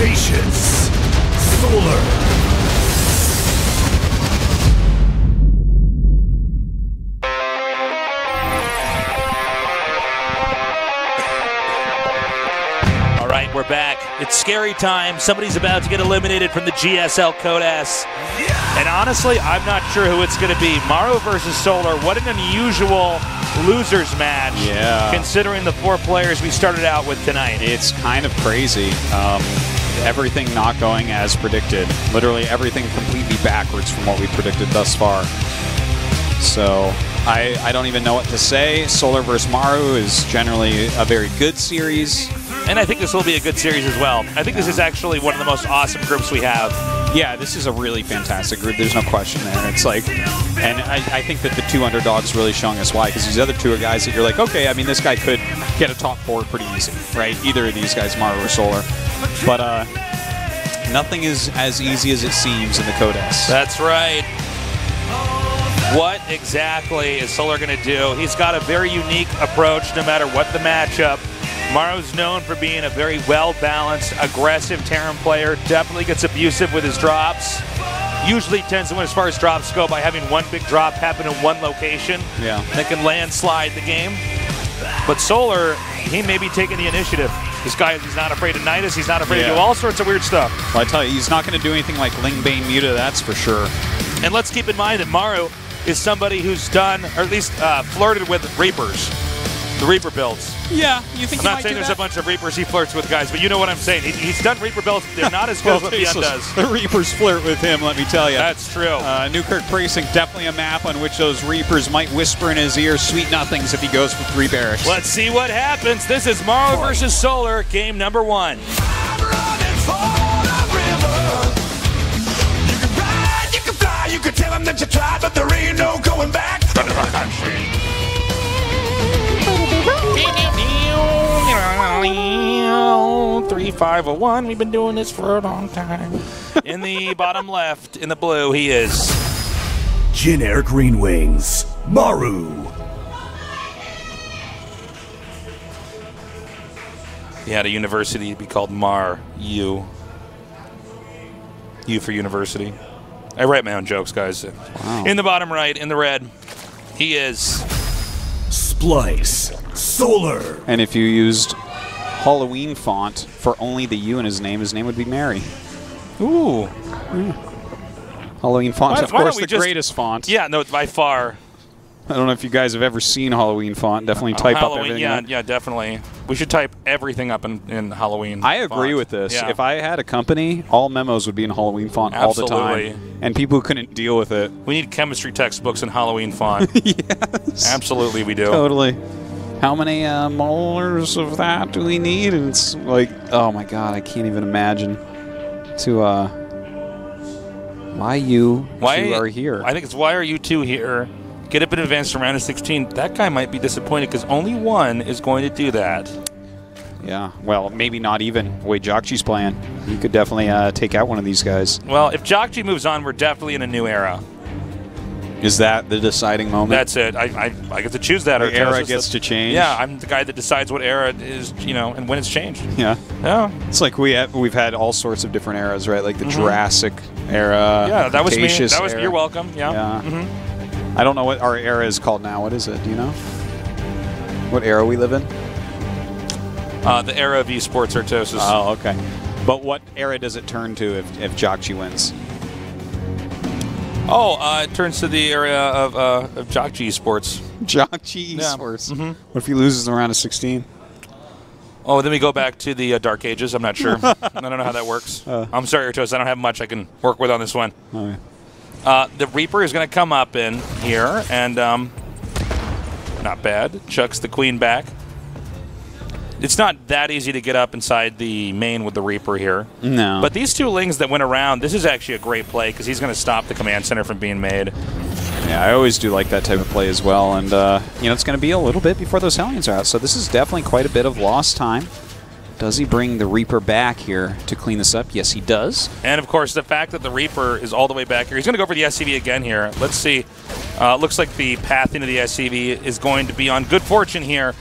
Patience. Solar. We're back. It's scary time. Somebody's about to get eliminated from the GSL Code S. And honestly, I'm not sure who it's going to be. Maru versus Solar. What an unusual losers match. Yeah. Considering the 4 players we started out with tonight. It's kind of crazy. Everything not going as predicted. Literally everything completely backwards from what we predicted thus far. So I don't even know what to say. Solar versus Maru is generally a very good series. And I think this will be a good series as well. I think this is actually one of the most awesome groups we have. Yeah, this is a really fantastic group. There's no question there. It's like, and I think that the 2 underdogs really showing us why, because these other 2 are guys that you're like, okay, I mean, this guy could get a top 4 pretty easy, right? Either of these guys, Maru or Solar. But nothing is as easy as it seems in the Code S. That's right. What exactly is Solar going to do? He's got a very unique approach no matter what the matchup. Maru's known for being a very well-balanced, aggressive Terran player. Definitely gets abusive with his drops. Usually tends to win as far as drops go by having one big drop happen in one location. Yeah. That can landslide the game. But Solar, he may be taking the initiative. This guy, he's not afraid of Nidus. He's not afraid to do all sorts of weird stuff. Well, I tell you, he's not going to do anything like Ling Bane Muta, that's for sure. And let's keep in mind that Maru is somebody who's done, or at least flirted with Reapers. The Reaper builds. Yeah, you think I'm not saying there's a bunch of Reapers he flirts with, guys, but you know what I'm saying. He's done Reaper builds. They're not as good as what Beyond does. The Reapers flirt with him, let me tell you. That's true. Newkirk Precinct, definitely a map on which those Reapers might whisper in his ear sweet nothings if he goes for 3 barracks. Let's see what happens. This is Maru versus Solar, game number 1. I'm running for the river. You can ride, you can fly, you can tell them that you tried, but there ain't no going back. 3501. We've been doing this for a long time. In the bottom left, in the blue, he is Generic Green Wings. Maru. He had a university, it'd be called U for university. I write my own jokes, guys. Wow. In the bottom right, in the red, he is Splice. Solar. And if you used Halloween font for only the U in his name would be Mary. Ooh. Halloween font, of why course, don't we the greatest font. Yeah, no, by far. I don't know if you guys have ever seen Halloween font. Definitely type Halloween, up everything. yeah, definitely. We should type everything up in Halloween. I agree with this. Yeah. If I had a company, all memos would be in Halloween font all the time. And people who couldn't deal with it. We need chemistry textbooks in Halloween font. Yes. Absolutely, we do. Totally. How many molars of that do we need? And it's like, oh my god, I can't even imagine. Why you two are here? I think it's why are you 2 here? Get up in advance to round of 16. That guy might be disappointed because only one is going to do that. Yeah, well, maybe not even the way Jokchi's playing. You could definitely take out one of these guys. Well, if Jokchi moves on, we're definitely in a new era. Is that the deciding moment? That's it. I get to choose that. The era gets to change? Yeah, I'm the guy that decides what era is, and when it's changed. Yeah. Yeah. It's like we've had all sorts of different eras, right? Like the Jurassic era. Yeah, that was me. That was era. You're welcome. Yeah. Yeah. I don't know what our era is called now. What is it? Do you know? What era we live in? The era of esports Artosis. Oh, okay. But what era does it turn to if Jokchi wins? Oh, it turns to the area of Jokchi esports. Jokchi esports. Yeah. What if he loses in the round of 16? Oh, then we go back to the Dark Ages. I'm not sure. I don't know how that works. I'm sorry, Artosis. I don't have much I can work with on this one. Okay. The Reaper is going to come up in here, and not bad. Chucks the Queen back. It's not that easy to get up inside the main with the Reaper here. No. But these 2 Lings that went around, this is actually a great play because he's going to stop the command center from being made. Yeah, I always do like that type of play as well. And, it's going to be a little bit before those Hellions are out. So this is definitely quite a bit of lost time. Does he bring the Reaper back here to clean this up? Yes, he does. And, of course, the fact that the Reaper is all the way back here. He's going to go for the SCV again here. Let's see. Looks like the path into the SCV is going to be on good fortune here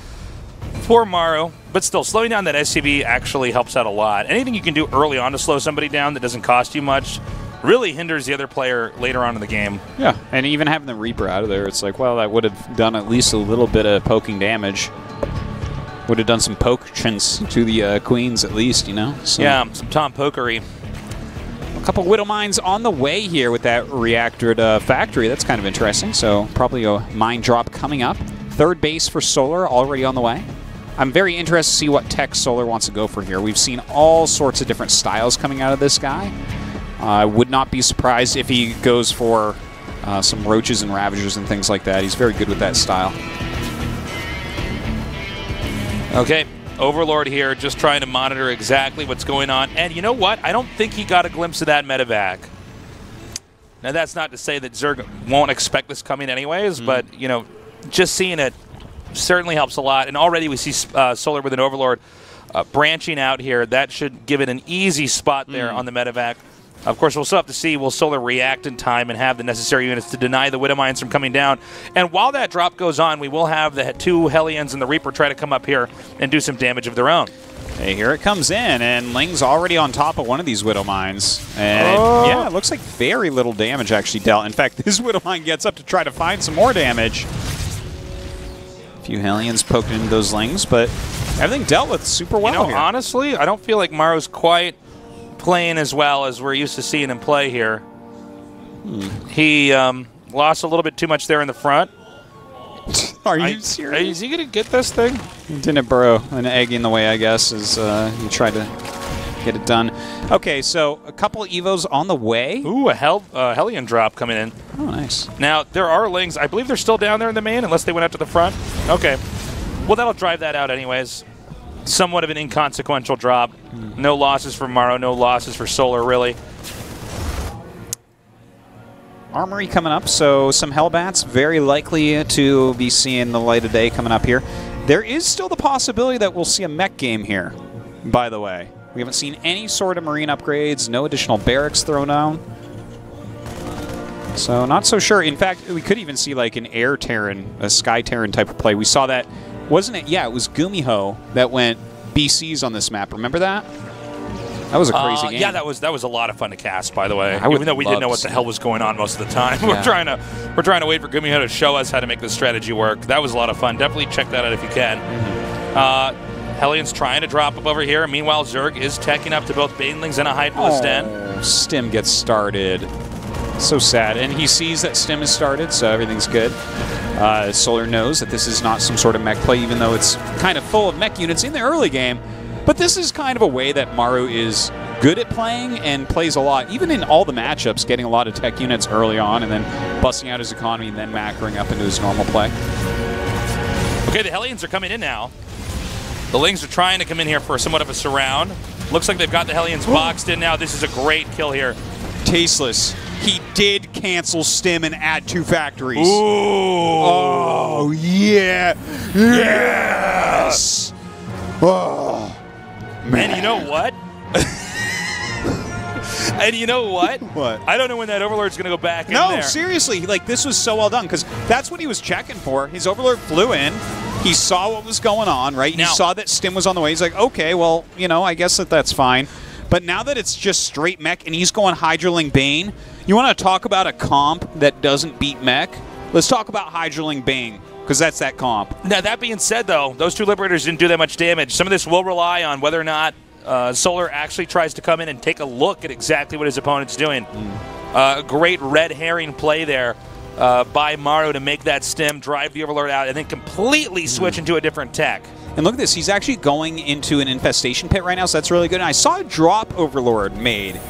for Maru. But still, slowing down that SCV actually helps out a lot. Anything you can do early on to slow somebody down that doesn't cost you much really hinders the other player later on in the game. Yeah, and even having the Reaper out of there, it's like, well, that would have done at least a little bit of poking damage. Would have done some potions to the queens at least, you know? So. Yeah, some Tom Pokery. A couple Widow Mines on the way here with that reactored factory. That's kind of interesting. So probably a mine drop coming up. Third base for Solar already on the way. I'm very interested to see what tech Solar wants to go for here. We've seen all sorts of different styles coming out of this guy. I would not be surprised if he goes for some Roaches and Ravagers and things like that. He's very good with that style. Okay, Overlord here just trying to monitor exactly what's going on. And you know what? I don't think he got a glimpse of that medevac. Now, that's not to say that Zerg won't expect this coming anyways, but, you know, just seeing it certainly helps a lot. And already we see Solar with an Overlord branching out here. That should give it an easy spot there on the medevac. Of course, we'll still have to see, will Solar react in time and have the necessary units to deny the Widow Mines from coming down. And while that drop goes on, we will have the 2 Hellions and the Reaper try to come up here and do some damage of their own. Hey, here it comes in, and Ling's already on top of one of these Widow Mines. And yeah, it looks like very little damage actually dealt. In fact, this Widow Mine gets up to try to find some more damage. A few Hellions poked into those Lings, but everything dealt with super well here. Honestly, I don't feel like Maru's quite playing as well as we're used to seeing him play here. He lost a little bit too much there in the front. Are you serious? Is he going to get this thing? He didn't burrow an egg in the way, I guess, as he tried to get it done. Okay, so a couple of Evos on the way. Ooh, a Hellion drop coming in. Oh, nice. Now, there are Lings. I believe they're still down there in the main, unless they went out to the front. Okay. Well, that'll drive that out anyways. Somewhat of an inconsequential drop. No losses for Maru, no losses for Solar, really. Armory coming up, so some Hellbats very likely to be seeing the light of day coming up here. There is still the possibility that we'll see a mech game here, by the way. We haven't seen any sort of marine upgrades, no additional barracks thrown down. So not so sure. In fact, we could even see like an Air Terran, a Sky Terran type of play. We saw that. Wasn't it? Yeah, it was Gumiho that went BCs on this map. Remember that? That was a crazy game. Yeah, that was a lot of fun to cast, by the way. Even though we didn't know what the hell was going on most of the time. Yeah. We're trying to wait for Gumiho to show us how to make the strategy work. That was a lot of fun. Definitely check that out if you can. Hellion's trying to drop up over here. Meanwhile, Zerg is teching up to both Banelings and a Hydralisk Den. Stim gets started. So sad. And he sees that Stim is started, so everything's good. Solar knows that this is not some sort of mech play, even though it's kind of full of mech units in the early game. But this is kind of a way that Maru is good at playing and plays a lot, even in all the matchups, getting a lot of tech units early on and then busting out his economy and then macroing up into his normal play. Okay, the Hellions are coming in now. The Lings are trying to come in here for somewhat of a surround. Looks like they've got the Hellions boxed in now. This is a great kill here. Tasteless. He did cancel Stim and add 2 factories. Ooh. Oh, yeah. Yes. Oh, man. And you know what? And you know what? What? I don't know when that Overlord's going to go back in there. there. No, seriously. Like, this was so well done because that's what he was checking for. His Overlord flew in. He saw what was going on, right? He saw that Stim was on the way. He's like, okay, well, you know, I guess that's fine. But now that it's just straight mech and he's going Hydraling Bane, you want to talk about a comp that doesn't beat mech? Let's talk about Hydraling Bane, because that's that comp. Now, that being said, though, those 2 Liberators didn't do that much damage. Some of this will rely on whether or not Solar actually tries to come in and take a look at exactly what his opponent's doing. A great red herring play there by Maru to make that Stim, drive the Overlord out, and then completely switch into a different tech. And look at this. He's actually going into an infestation pit right now, so that's really good. And I saw a drop Overlord made.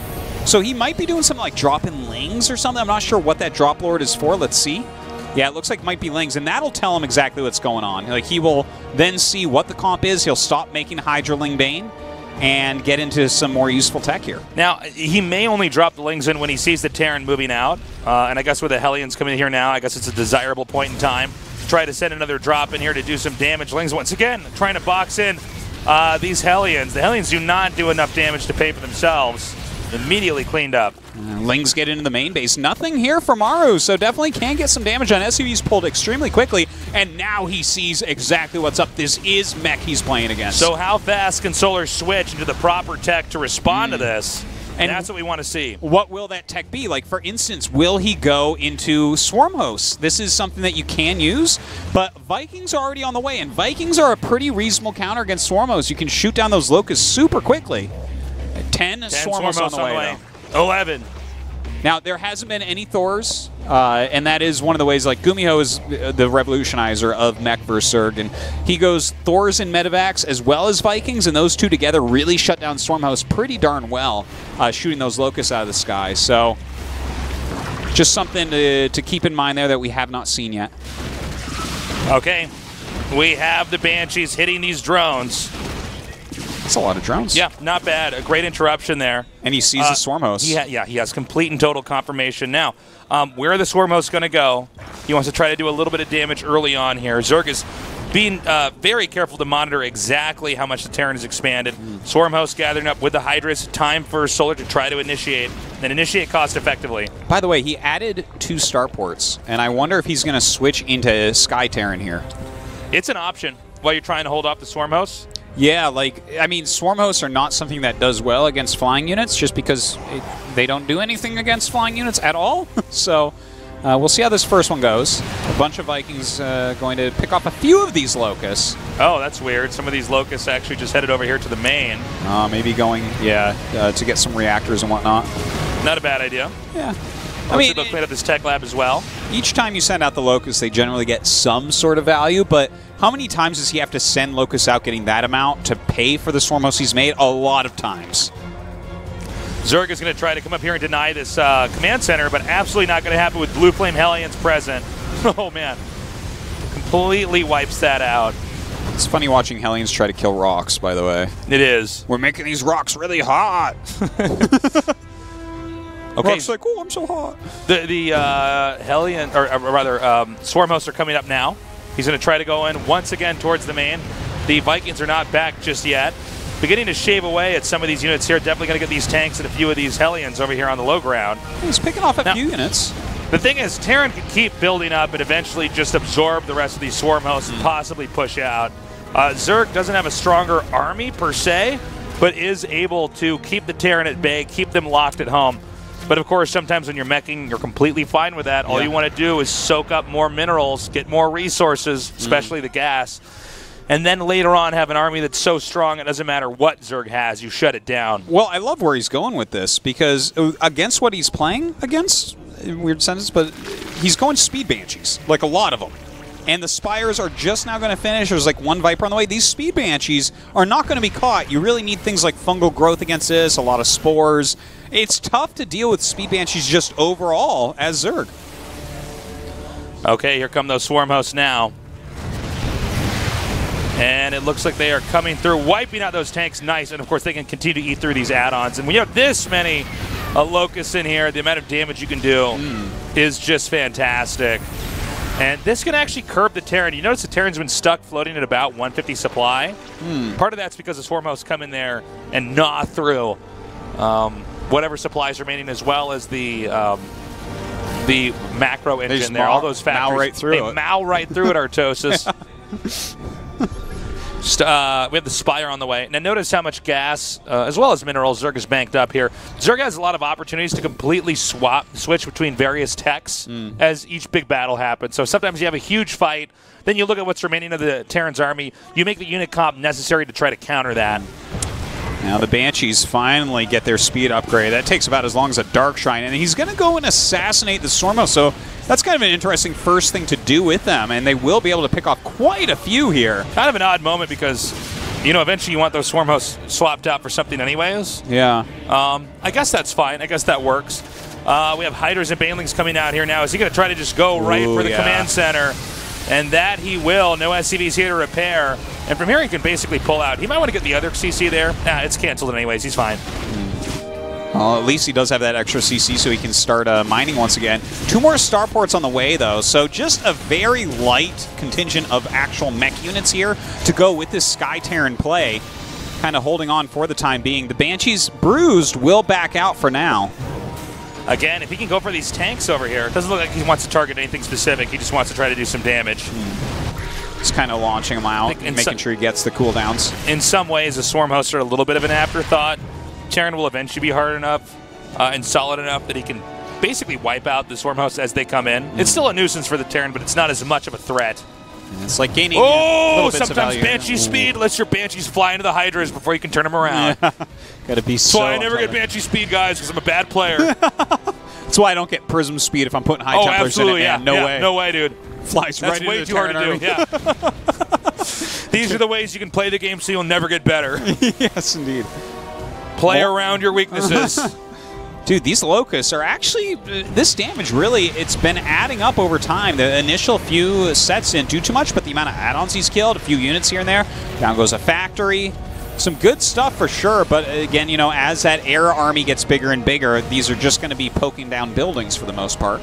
So he might be doing something like dropping Lings or something. I'm not sure what that drop lord is for. Let's see. Yeah, it looks like it might be Lings, and that'll tell him exactly what's going on. Like, he will then see what the comp is. He'll stop making Hydraling Bane and get into some more useful tech here. Now, he may only drop the Lings in when he sees the Terran moving out. And I guess with the Hellions coming in here now, I guess it's a desirable point in time. Try to send another drop in here to do some damage. Lings, once again, trying to box in these Hellions. The Hellions do not do enough damage to pay for themselves. immediately cleaned up. Lings get into the main base. Nothing here for Maru, so definitely can get some damage on. SUV's pulled extremely quickly, and now he sees exactly what's up. This is mech he's playing against. So how fast can Solar switch into the proper tech to respond to this? And that's what we want to see. What will that tech be? Like, for instance, will he go into Swarm Host? This is something that you can use, but Vikings are already on the way, and Vikings are a pretty reasonable counter against Swarm Host. You can shoot down those Locusts super quickly. 10 Swarm Hosts on the way. 11. Now, there hasn't been any Thors, and that is one of the ways, like, Gumiho is the revolutionizer of mech versus Zerg, and he goes Thors and Medivacs as well as Vikings, and those two together really shut down Stormhouse pretty darn well, shooting those Locusts out of the sky. So, just something to keep in mind there that we have not seen yet. Okay, we have the Banshees hitting these drones. That's a lot of drones. Yeah, not bad. A great interruption there. And he sees the Swarm Host. He has complete and total confirmation. Now, where are the Swarm Hosts going to go? He wants to try to do a little bit of damage early on here. Zerg is being very careful to monitor exactly how much the Terran has expanded. Swarm Hosts gathering up with the Hydras. Time for Solar to try to initiate, and initiate cost effectively. By the way, he added 2 starports, and I wonder if he's going to switch into Sky Terran here. It's an option while you're trying to hold off the Swarm Hosts. Yeah, like, I mean, Swarm Hosts are not something that does well against flying units just because they don't do anything against flying units at all. So we'll see how this first one goes. A bunch of Vikings going to pick off a few of these Locusts. Oh, that's weird. Some of these Locusts actually just headed over here to the main. Maybe going, to get some reactors and whatnot. Not a bad idea. Yeah. I mean, they'll clean up this tech lab as well. Each time you send out the Locusts, they generally get some sort of value, but how many times does he have to send Locusts out getting that amount to pay for the Swarm Hosts he's made? A lot of times. Zerg is going to try to come up here and deny this command center, but absolutely not going to happen with Blue Flame Hellions present. Oh, man. Completely wipes that out. It's funny watching Hellions try to kill rocks, by the way. It is. We're making these rocks really hot. Okay. Rock's like, oh, I'm so hot. The Hellion, or rather, Swarm Hosts are coming up now. He's going to try to go in once again towards the main. The Vikings are not back just yet. Beginning to shave away at some of these units here. Definitely going to get these tanks and a few of these Hellions over here on the low ground. He's picking off a few units. The thing is, Terran can keep building up and eventually just absorb the rest of these Swarm Hosts and possibly push out. Zerg doesn't have a stronger army per se, but is able to keep the Terran at bay, keep them locked at home. But of course, sometimes when you're meching, you're completely fine with that. All you want to do is soak up more minerals, get more resources, especially the gas, and then later on have an army that's so strong it doesn't matter what Zerg has, you shut it down. Well, I love where he's going with this because against what he's playing against, weird sentence, but he's going Speed Banshees, like a lot of them. And the Spires are just now going to finish. There's like one Viper on the way. These Speed Banshees are not going to be caught. You really need things like fungal growth against this, a lot of spores. It's tough to deal with Speed Banshees just overall as Zerg. Okay, here come those Swarm Hosts now. And it looks like they are coming through, wiping out those tanks. Nice. And of course, they can continue to eat through these add-ons. And when you have this many Locusts in here, the amount of damage you can do is just fantastic. And this can actually curb the Terran. You notice the Terran's been stuck floating at about 150 supply. Part of that's because the Swarm Hosts come in there and gnaw through whatever supplies remaining, as well as the macro engine there. All those factors. Mow right through it. Mow right through it, Artosis. We have the Spire on the way. Now notice how much gas, as well as minerals, Zerg is banked up here. Zerg has a lot of opportunities to completely switch between various techs as each big battle happens. So sometimes you have a huge fight, then you look at what's remaining of the Terran's army, you make the unit comp necessary to try to counter that. Now the Banshees finally get their speed upgrade. That takes about as long as a Dark Shrine, and he's going to go and assassinate the Swarm Host, so that's kind of an interesting first thing to do with them, and they will be able to pick off quite a few here. Kind of an odd moment because, you know, eventually you want those Swarm Hosts swapped out for something anyways. Yeah. I guess that's fine. I guess that works. We have Hydras and Banelings coming out here now. Is he going to try to just go right for the command center? And that he will. No SCVs here to repair. And from here he can basically pull out. He might want to get the other CC there. Nah, it's canceled anyways. He's fine. Well, at least he does have that extra CC so he can start mining once again. 2 more starports on the way, though. So just a very light contingent of actual mech units here to go with this Sky Terran play. kind of holding on for the time being. The Banshees, bruised, will back out for now. Again, if he can go for these tanks over here, it doesn't look like he wants to target anything specific. He just wants to try to do some damage. Just kind of launching them out and making sure he gets the cooldowns. In some ways, the Swarm hosts are a little bit of an afterthought. Terran will eventually be hard enough and solid enough that he can basically wipe out the Swarm hosts as they come in. It's still a nuisance for the Terran, but it's not as much of a threat. And it's like gaining little bits of sometimes value. Banshee speed lets your Banshees fly into the Hydras before you can turn them around. Yeah. Gotta be so. That's why I never get Banshee speed, guys, because I'm a bad player. That's why I don't get Prism speed if I'm putting high jumpers in it. Yeah, No way. No way, dude. Flies That's right way into too the hard to Terran do. Yeah. These are the ways you can play the game so you'll never get better. Yes, indeed. Play around your weaknesses. Dude, these Locusts are actually, this damage really, it's been adding up over time. The initial few sets didn't do too much, but the amount of add-ons he's killed, a few units here and there, down goes a factory. Some good stuff for sure, but again, you know, as that air army gets bigger and bigger, these are just going to be poking down buildings for the most part.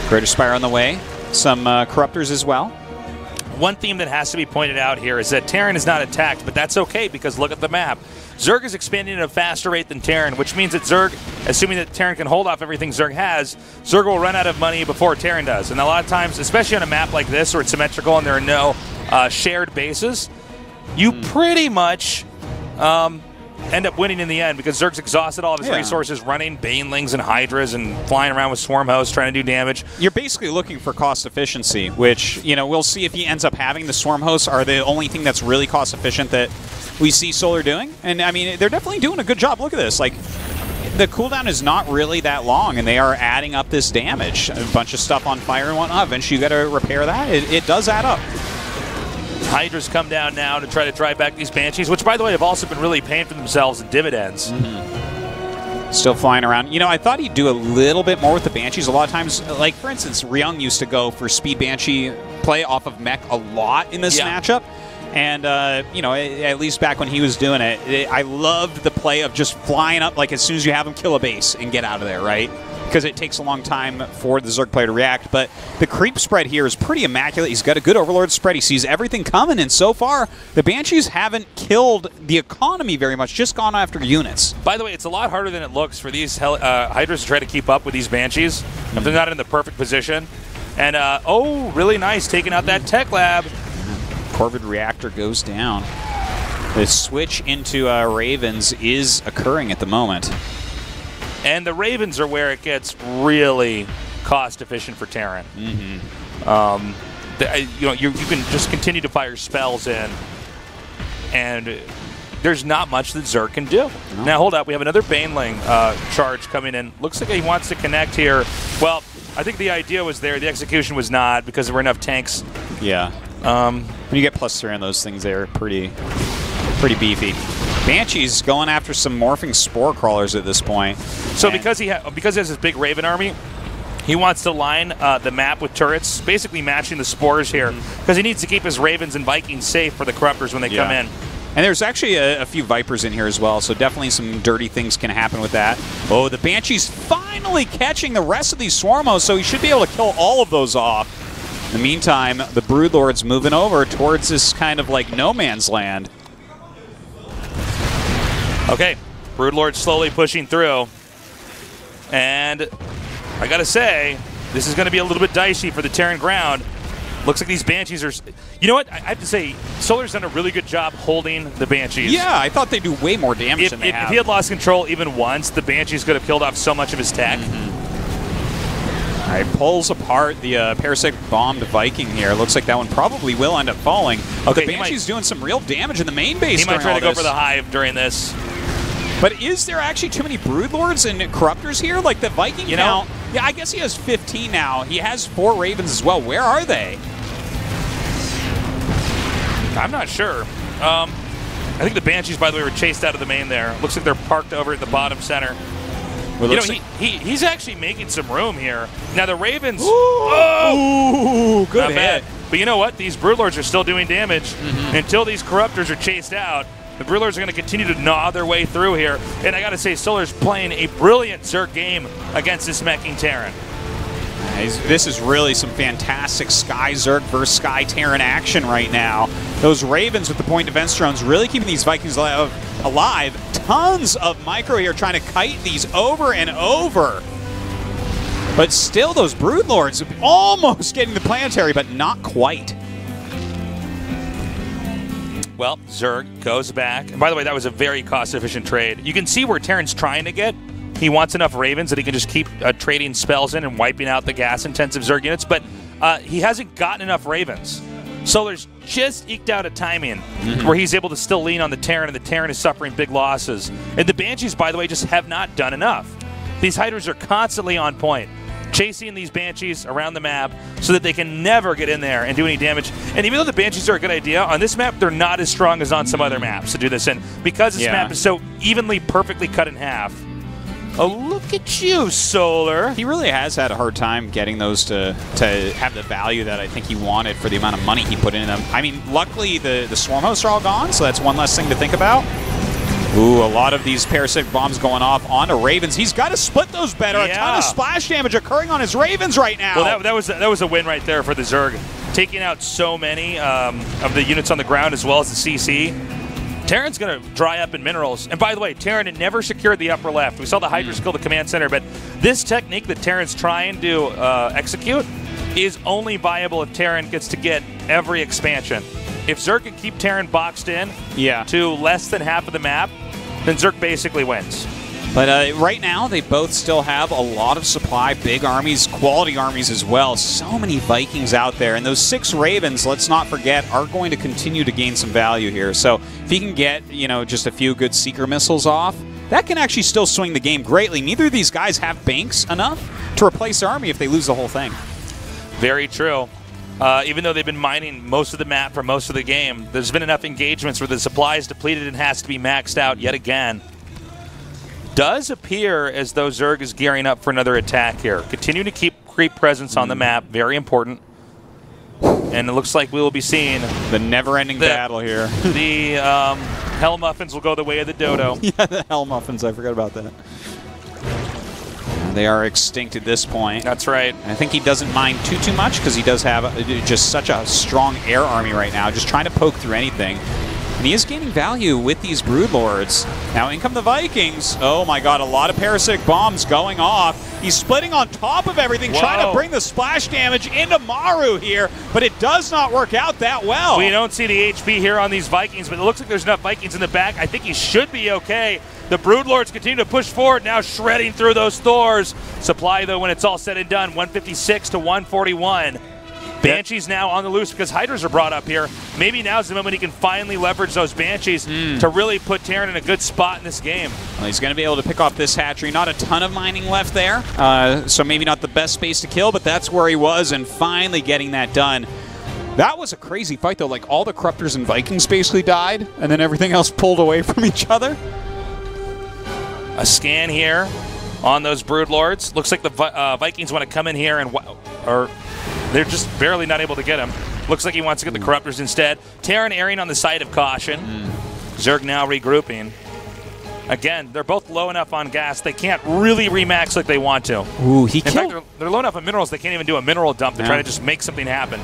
Greater Spire on the way. Some Corruptors as well. One theme that has to be pointed out here is that Terran is not attacked, but that's okay because look at the map. Zerg is expanding at a faster rate than Terran, which means that Zerg, assuming that Terran can hold off everything Zerg has, Zerg will run out of money before Terran does. And a lot of times, especially on a map like this where it's symmetrical and there are no shared bases, you pretty much end up winning in the end because Zerg's exhausted all of his resources running Banelings and Hydras and flying around with Swarm hosts trying to do damage. You're basically looking for cost efficiency, which, you know, we'll see if he ends up having the Swarm hosts are the only thing that's really cost efficient that we see Solar doing. And, I mean, they're definitely doing a good job. Look at this. Like, the cooldown is not really that long, and they are adding up this damage. A bunch of stuff on fire and whatnot. Eventually, you got to repair that. It does add up. Hydras come down now to try to drive back these Banshees, which, by the way, have also been really paying for themselves in dividends. Still flying around. You know, I thought he'd do a little bit more with the Banshees. A lot of times, like, for instance, Ryung used to go for speed Banshee play off of mech a lot in this matchup. And, you know, at least back when he was doing it, I loved the play of just flying up, like, as soon as you have him kill a base and get out of there, right? Because it takes a long time for the Zerg player to react. But the creep spread here is pretty immaculate. He's got a good Overlord spread. He sees everything coming. And so far, the Banshees haven't killed the economy very much, just gone after units. By the way, it's a lot harder than it looks for these Hydras to try to keep up with these Banshees if they're not in the perfect position. And, oh, really nice, taking out that tech lab. Corvid Reactor goes down. The switch into Ravens is occurring at the moment. And the Ravens are where it gets really cost efficient for Terran. You know, you can just continue to fire spells in, and there's not much that Zerg can do. No. Now, hold up. We have another Baneling charge coming in. Looks like he wants to connect here. Well, I think the idea was there. The execution was not because there were enough tanks. Yeah. When you get +3 on those things, they're pretty beefy. Banshee's going after some morphing spore crawlers at this point. So because he has this big Raven army, he wants to line the map with turrets, basically matching the spores here, because he needs to keep his Ravens and Vikings safe for the Corruptors when they come in. And there's actually a few Vipers in here as well, so definitely some dirty things can happen with that. Oh, the Banshee's finally catching the rest of these Swarmos, so he should be able to kill all of those off. In the meantime, the Broodlord's moving over towards this kind of like no man's land. Okay, Broodlord slowly pushing through. And I gotta say, this is gonna be a little bit dicey for the Terran ground. Looks like these Banshees are... You know what? I have to say, Solar's done a really good job holding the Banshees. Yeah, I thought they'd do way more damage than they have. If he had lost control even once, the Banshees could have killed off so much of his tech. All right, pulls apart the Parasitic Bombed Viking here. Looks like that one probably will end up falling. Okay, the Banshee's doing some real damage in the main base. He might try to go for the Hive during this. But is there actually too many Broodlords and Corruptors here? Like the Viking count? Yeah, I guess he has 15 now. He has 4 Ravens as well. Where are they? I'm not sure. I think the Banshees, by the way, were chased out of the main there. Looks like they're parked over at the bottom center. Well, you know, he's actually making some room here. Now the Ravens... Ooh, good hit. Bad. But you know what? These Broodlords are still doing damage. Until these Corruptors are chased out, the Broodlords are going to continue to gnaw their way through here. And I got to say, Solar's playing a brilliant Zerg game against this meching Terran. This is really some fantastic Sky Zerg versus Sky Terran action right now. Those Ravens with the point defense drones really keeping these Vikings alive. Tons of micro here trying to kite these over and over. But still, those Broodlords almost getting the planetary, but not quite. Well, Zerg goes back. And by the way, that was a very cost-efficient trade. You can see where Terran's trying to get. He wants enough Ravens that he can just keep trading spells in and wiping out the gas-intensive Zerg units, but he hasn't gotten enough Ravens. Solar's just eked out a timing where he's able to still lean on the Terran, and the Terran is suffering big losses. And the Banshees, by the way, just have not done enough. These Hydras are constantly on point, chasing these Banshees around the map so that they can never get in there and do any damage. And even though the Banshees are a good idea, on this map, they're not as strong as on some other maps to do this in. Because this map is so evenly, perfectly cut in half. Oh, look at you, Solar. He really has had a hard time getting those to have the value that I think he wanted for the amount of money he put into them. I mean, luckily the Swarm Hosts are all gone, so that's one less thing to think about. Ooh, a lot of these parasitic bombs going off onto Ravens. He's got to split those better. A ton of splash damage occurring on his Ravens right now. Well, that was a win right there for the Zerg. Taking out so many of the units on the ground as well as the CC. Terran's going to dry up in minerals. And by the way, Terran had never secured the upper left. We saw the Hydras kill the command center, but this technique that Terran's trying to execute is only viable if Terran gets to get every expansion. If Zerg can keep Terran boxed in to less than half of the map, then Zerg basically wins. But right now, they both still have a lot of supply, big armies, quality armies as well. So many Vikings out there. And those 6 Ravens, let's not forget, are going to continue to gain some value here. So if he can get, just a few good Seeker missiles off, that can actually still swing the game greatly. Neither of these guys have banks enough to replace their army if they lose the whole thing. Very true. Even though they've been mining most of the map for most of the game, there's been enough engagements where the supply is depleted and has to be maxed out yet again. Does appear as though Zerg is gearing up for another attack here. Continue to keep creep presence on the map, very important. And it looks like we will be seeing the never-ending battle here. The Hell Muffins will go the way of the Dodo. Yeah, the Hell Muffins, I forgot about that. They are extinct at this point. That's right. And I think he doesn't mind too much because he does have just such a strong air army right now, just trying to poke through anything. And he is gaining value with these Broodlords. Now in come the Vikings. Oh my god, a lot of parasitic bombs going off. He's splitting on top of everything, trying to bring the splash damage into Maru here, but it does not work out that well. We don't see the HP here on these Vikings, but it looks like there's enough Vikings in the back. I think he should be okay. The Broodlords continue to push forward, now shredding through those Thors. Supply, though, when it's all said and done, 156 to 141. Banshees now on the loose because Hydras are brought up here. Maybe now's the moment he can finally leverage those Banshees to really put Terran in a good spot in this game. Well, he's going to be able to pick off this hatchery. Not a ton of mining left there, so maybe not the best space to kill, but that's where he was, and finally getting that done. That was a crazy fight, though. Like, all the Corruptors and Vikings basically died, and then everything else pulled away from each other. A scan here on those Broodlords. Looks like the Vikings want to come in here and... they're just barely not able to get him. Looks like he wants to get the Corruptors instead. Terran erring on the side of caution. Zerg now regrouping. Again, they're both low enough on gas. They can't really remax like they want to. Ooh, In fact, they're low enough on minerals they can't even do a mineral dump to try to just make something happen.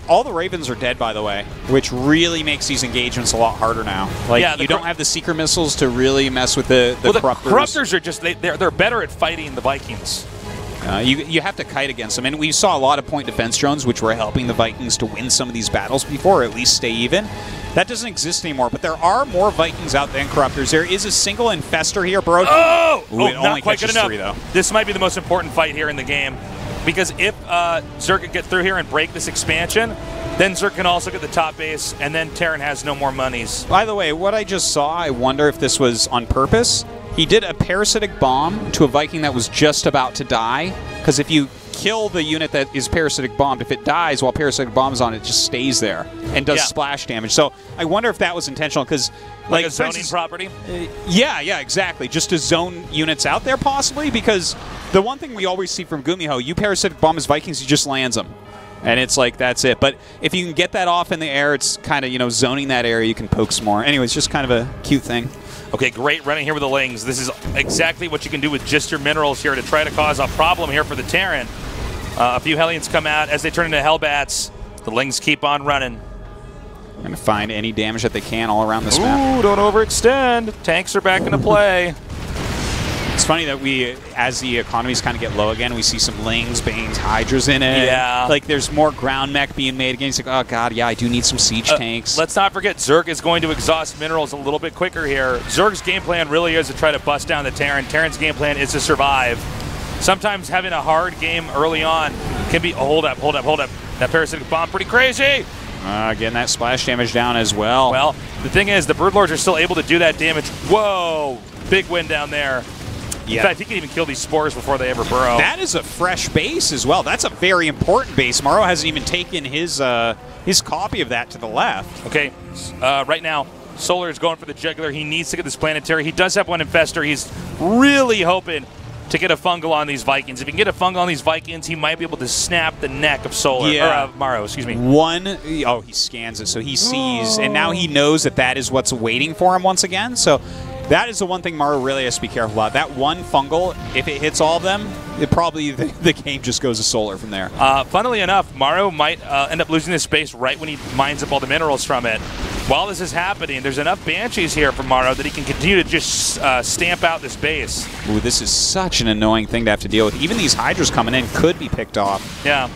All the Ravens are dead, by the way, which really makes these engagements a lot harder now. Like, you don't have the Seeker missiles to really mess with the Corruptors. The Corruptors are just, they're better at fighting the Vikings. You have to kite against them. And we saw a lot of point defense drones, which were helping the Vikings to win some of these battles before, or at least stay even. That doesn't exist anymore, but there are more Vikings out than Corruptors. There is a single Infestor here, bro. Not quite good enough. 3, though. This might be the most important fight here in the game, because if Zerg can get through here and break this expansion, then Zerg can also get the top base, and then Terran has no more monies. By the way, what I just saw, I wonder if this was on purpose. He did a parasitic bomb to a Viking that was just about to die, because if you kill the unit that is parasitic bombed, if it dies while parasitic bomb's on, it just stays there and does splash damage. So I wonder if that was intentional, because like a zoning property? Yeah, exactly. Just to zone units out there, possibly, because the one thing we always see from Gumiho, you parasitic bomb as Vikings, he just lands them. And it's like, that's it. But if you can get that off in the air, it's kind of, zoning that area, you can poke some more. Anyway, it's just kind of a cute thing. Okay, great running here with the Lings. This is exactly what you can do with just your minerals here to try to cause a problem here for the Terran. A few Hellions come out as they turn into Hellbats. The Lings keep on running. They're going to find any damage that they can all around this map. Ooh, don't overextend. Tanks are back into play. It's funny that as the economies kind of get low again, we see some Lings, Banes, Hydras in it. Yeah. Like, there's more ground mech being made again. It's like, oh, God, yeah, I do need some siege tanks. Let's not forget, Zerg is going to exhaust minerals a little bit quicker here. Zerg's game plan really is to try to bust down the Terran. Terran's game plan is to survive. Sometimes having a hard game early on can be, hold up. That parasitic bomb, pretty crazy. Getting that splash damage down as well. Well, the thing is, the Broodlords are still able to do that damage. Whoa, big win down there. Yeah. In fact, he can even kill these spores before they ever burrow. That is a fresh base as well. That's a very important base. Maru hasn't even taken his copy of that to the left. Okay, right now, Solar is going for the jugular. He needs to get this planetary. He does have one infester. He's really hoping to get a fungal on these Vikings. If he can get a fungal on these Vikings, he might be able to snap the neck of Solar, or Maru, excuse me. Oh, he scans it, so he sees, and now he knows that that is what's waiting for him once again. So that is the one thing Maru really has to be careful about. That one fungal, if it hits all of them, it probably the game just goes to Solar from there. Funnily enough, Maru might end up losing this space right when he mines up all the minerals from it. While this is happening, there's enough Banshees here for Maru that he can continue to just stamp out this base. Ooh, this is such an annoying thing to have to deal with. Even these Hydras coming in could be picked off. Yeah.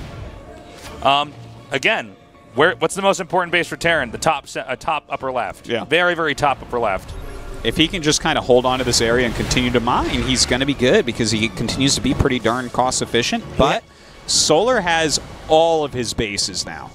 Again, what's the most important base for Terran? The top upper left. Yeah. Very, very top upper left. If he can just kind of hold on to this area and continue to mine, he's going to be good because he continues to be pretty darn cost efficient. But Solar has all of his bases now.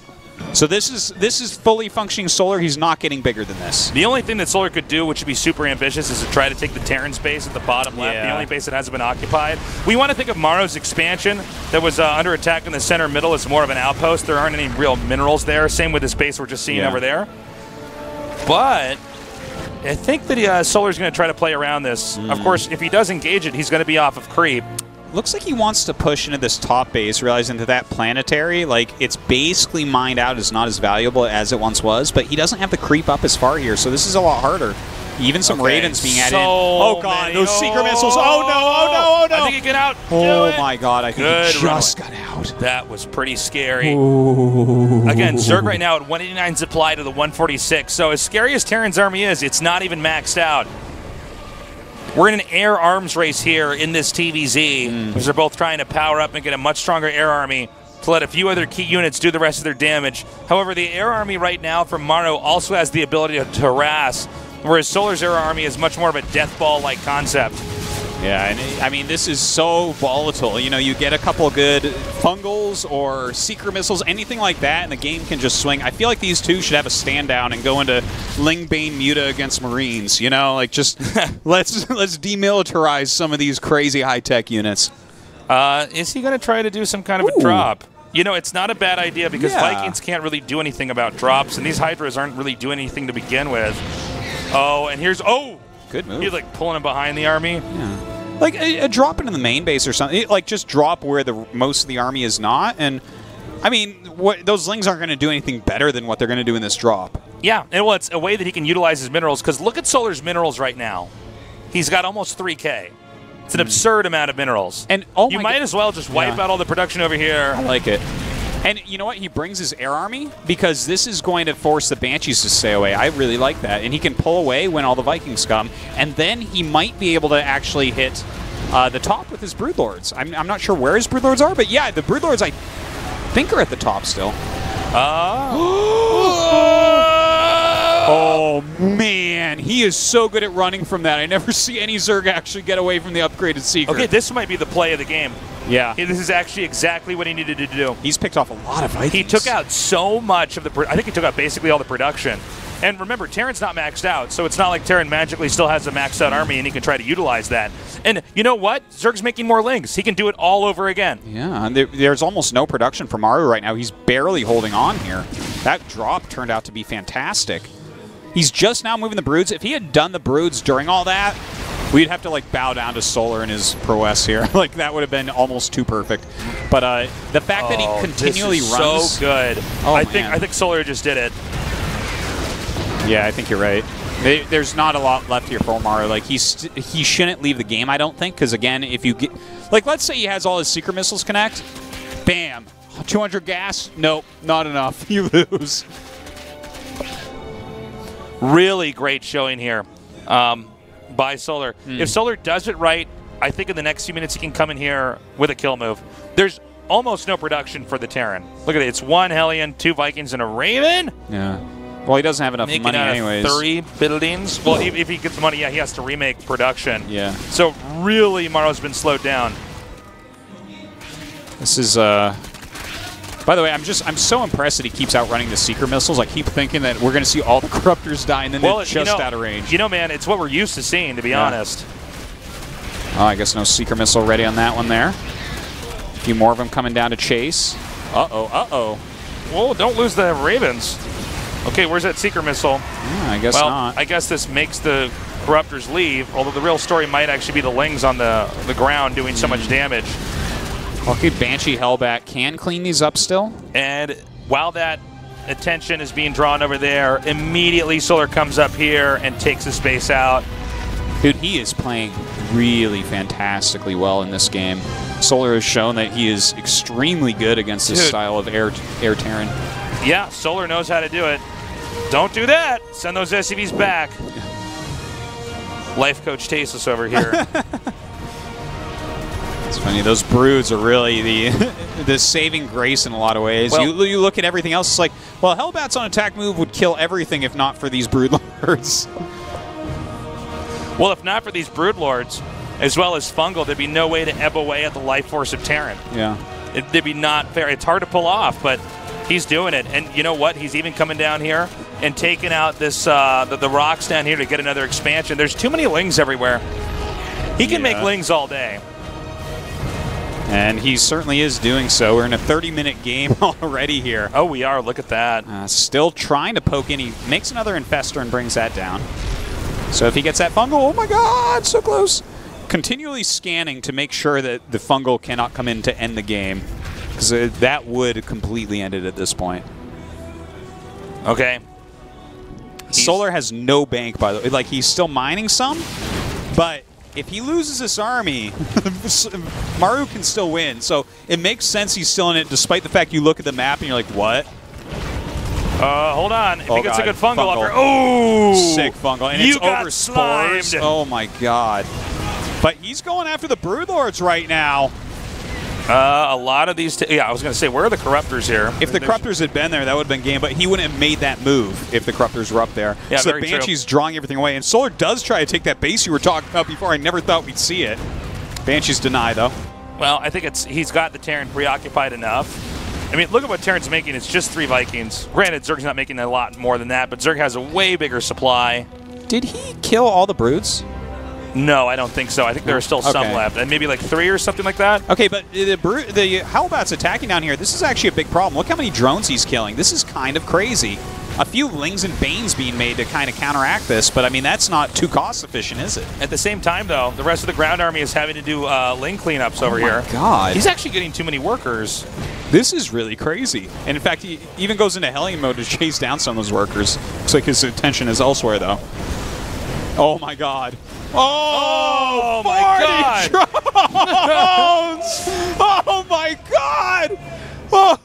So this is fully functioning Solar. He's not getting bigger than this. The only thing that Solar could do, which would be super ambitious, is to try to take the Terran's base at the bottom left, the only base that hasn't been occupied. We want to think of Maru's expansion that was under attack in the center middle as more of an outpost. There aren't any real minerals there. Same with this base we're just seeing over there. But I think that Solar's going to try to play around this. Of course, if he does engage it, he's going to be off of creep. Looks like he wants to push into this top base, realizing that planetary, like, it's basically mined out, is not as valuable as it once was, but he doesn't have to creep up as far here, so this is a lot harder. Even some Ravens being added in. Oh, God, those secret missiles. Oh, no, oh, no, oh, no. I think he get out. Oh, my God, I think he just got out. That was pretty scary. Ooh. Again, Zerg right now at 189 supply to the 146, so as scary as Terran's army is, it's not even maxed out. We're in an air arms race here in this TVZ, because they're both trying to power up and get a much stronger air army to let a few other key units do the rest of their damage. However, the air army right now from Maru also has the ability to harass, whereas Solar's air army is much more of a death ball-like concept. Yeah, and I mean, this is so volatile. You know, you get a couple good fungals or secret missiles, anything like that, and the game can just swing. I feel like these two should have a stand down and go into Ling Bane Muta against Marines. You know, like just let's demilitarize some of these crazy high-tech units. Is he going to try to do some kind of a drop? You know, it's not a bad idea because Vikings can't really do anything about drops, and these Hydras aren't really doing anything to begin with. Oh, and here's good move. He's like pulling him behind the army. Yeah. Like a drop into the main base or something. Like just drop where the most of the army is not. And I mean, those Lings aren't going to do anything better than what they're going to do in this drop. Yeah, and well, it's a way that he can utilize his minerals. Because look at Solar's minerals right now. He's got almost 3K. It's an absurd amount of minerals. And you might as well just wipe out all the production over here. I like it. And you know what? He brings his air army because this is going to force the Banshees to stay away. I really like that. And he can pull away when all the Vikings come. And then he might be able to actually hit the top with his Broodlords. I'm not sure where his Broodlords are, but yeah, the Broodlords, I think, are at the top still. Oh, man. He is so good at running from that. I never see any Zerg actually get away from the upgraded Secret. Okay, this might be the play of the game. Yeah. This is actually exactly what he needed to do. He's picked off a lot of Vikings. He took out so much of the... I think he took out basically all the production. And remember, Terran's not maxed out, so it's not like Terran magically still has a maxed out army and he can try to utilize that. And you know what? Zerg's making more Lings. He can do it all over again. Yeah, and there's almost no production for Maru right now. He's barely holding on here. That drop turned out to be fantastic. He's just now moving the Broods. If he had done the Broods during all that, we'd have to like bow down to Solar and his prowess here. Like that would have been almost too perfect. But the fact that he continually runs so good. I think Solar just did it. Yeah, I think you're right. There's not a lot left here for Maru. Like he shouldn't leave the game, I don't think, because again, if you get, like, let's say he has all his secret missiles connect, Bam. 200 gas? Nope, not enough. You lose. Really great showing here by Solar. If Solar does it right, I think in the next few minutes he can come in here with a kill move. There's almost no production for the Terran. Look at it. It's 1 Hellion, 2 Vikings, and a Raven. Yeah. Well, he doesn't have enough money anyways. 3 buildings. Well, if he gets the money, yeah, he has to remake production. Yeah. So really, Maru's been slowed down. This is by the way, I'm so impressed that he keeps outrunning the Seeker missiles. I keep thinking that we're going to see all the Corruptors die, and then they're just out of range. You know, man, it's what we're used to seeing, to be honest. Oh, I guess no Seeker missile ready on that one there. A few more of them coming down to chase. Uh-oh, uh-oh. Whoa, don't lose the Ravens. Okay, where's that Seeker missile? Yeah, I guess not. I guess this makes the Corruptors leave, although the real story might actually be the Lings on the ground doing so much damage. Okay, Banshee Hellbat can clean these up still. And while that attention is being drawn over there, immediately Solar comes up here and takes the space out. Dude, he is playing really fantastically well in this game. Solar has shown that he is extremely good against this style of air Terran. Yeah, Solar knows how to do it. Don't do that. Send those SCVs back. Life Coach Tasis over here. It's funny, those broods are really the saving grace in a lot of ways. Well, you look at everything else, it's like, well, Hellbats on attack move would kill everything if not for these brood lords. Well, if not for these brood lords, as well as Fungal, there'd be no way to ebb away at the life force of Terran. Yeah. It'd be not fair. It's hard to pull off, but he's doing it. And you know what? He's even coming down here and taking out this the rocks down here to get another expansion. There's too many Lings everywhere. He can make Lings all day. And he certainly is doing so. We're in a 30-minute game already here. Oh, we are. Look at that. Still trying to poke in. He makes another Infestor and brings that down. So if he gets that Fungal, oh my god, so close. Continually scanning to make sure that the Fungal cannot come in to end the game. Because that would completely end it at this point. Okay. Solar has no bank, by the way. Like, he's still mining some, but if he loses this army, Maru can still win. So it makes sense he's still in it, despite the fact you look at the map and you're like, what? Hold on. If he gets a good fungal up here. Oh! Sick Fungal. And it's over spores. Oh my god. But he's going after the Broodlords right now. A lot of these... yeah, I was going to say, where are the Corruptors here? If the Corruptors had been there, that would have been game, but he wouldn't have made that move if the Corruptors were up there. Yeah, so the Banshee's drawing everything away. And Solar does try to take that base you were talking about before. I never thought we'd see it. Banshees deny, though. Well, I think he's got the Terran preoccupied enough. I mean, look at what Terran's making. It's just 3 Vikings. Granted, Zerg's not making a lot more than that, but Zerg has a way bigger supply. Did he kill all the broods? No, I don't think so. I think there are still some left, and maybe like 3 or something like that. Okay, but the Hellbats attacking down here, this is actually a big problem. Look how many drones he's killing. This is kind of crazy. A few Lings and Banes being made to kind of counteract this, but I mean, that's not too cost efficient, is it? At the same time, though, the rest of the ground army is having to do Ling cleanups over here. Oh my god. He's actually getting too many workers. This is really crazy. And in fact, he even goes into Hellion mode to chase down some of those workers. Looks like his attention is elsewhere, though. Oh my god. Oh, my god! Oh my god! Oh,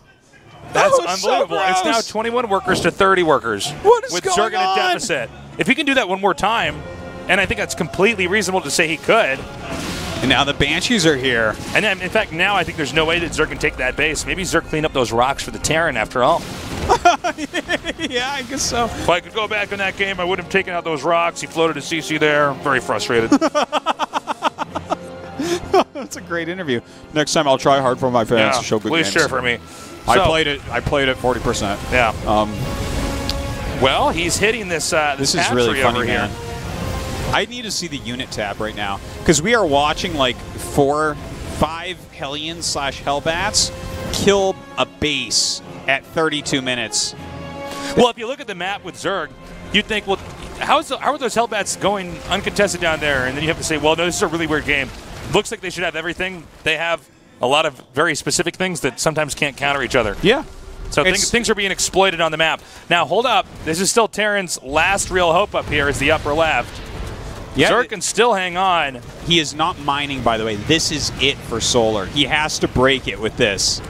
that's unbelievable. So it's now 21 workers to 30 workers. What is with going Zerg in a on? deficit. If he can do that one more time, and I think that's completely reasonable to say he could. And now the Banshees are here. And then, in fact, now I think there's no way that Zerg can take that base. Maybe Zerg clean up those rocks for the Terran after all. Yeah, I guess so. If I could go back in that game, I would have taken out those rocks. He floated a CC there. Very frustrated. That's a great interview. Next time I'll try hard for my fans to show good please games. share for me. I played it 40%. Yeah. Well, he's hitting this this is really funny, over man. here. I need to see the unit tab right now because we are watching like 4, 5 Hellions / Hellbats kill a base at 32 minutes. Well, if you look at the map with Zerg, you'd think, well, how are those Hellbats going uncontested down there? And then you have to say, well, no, this is a really weird game. Looks like they should have everything. They have a lot of very specific things that sometimes can't counter each other. Yeah. So things are being exploited on the map. Now, hold up. This is still Terran's last real hope up here is the upper left. Yeah, Zerg can still hang on. He is not mining, by the way. This is it for Solar. He has to break it with this.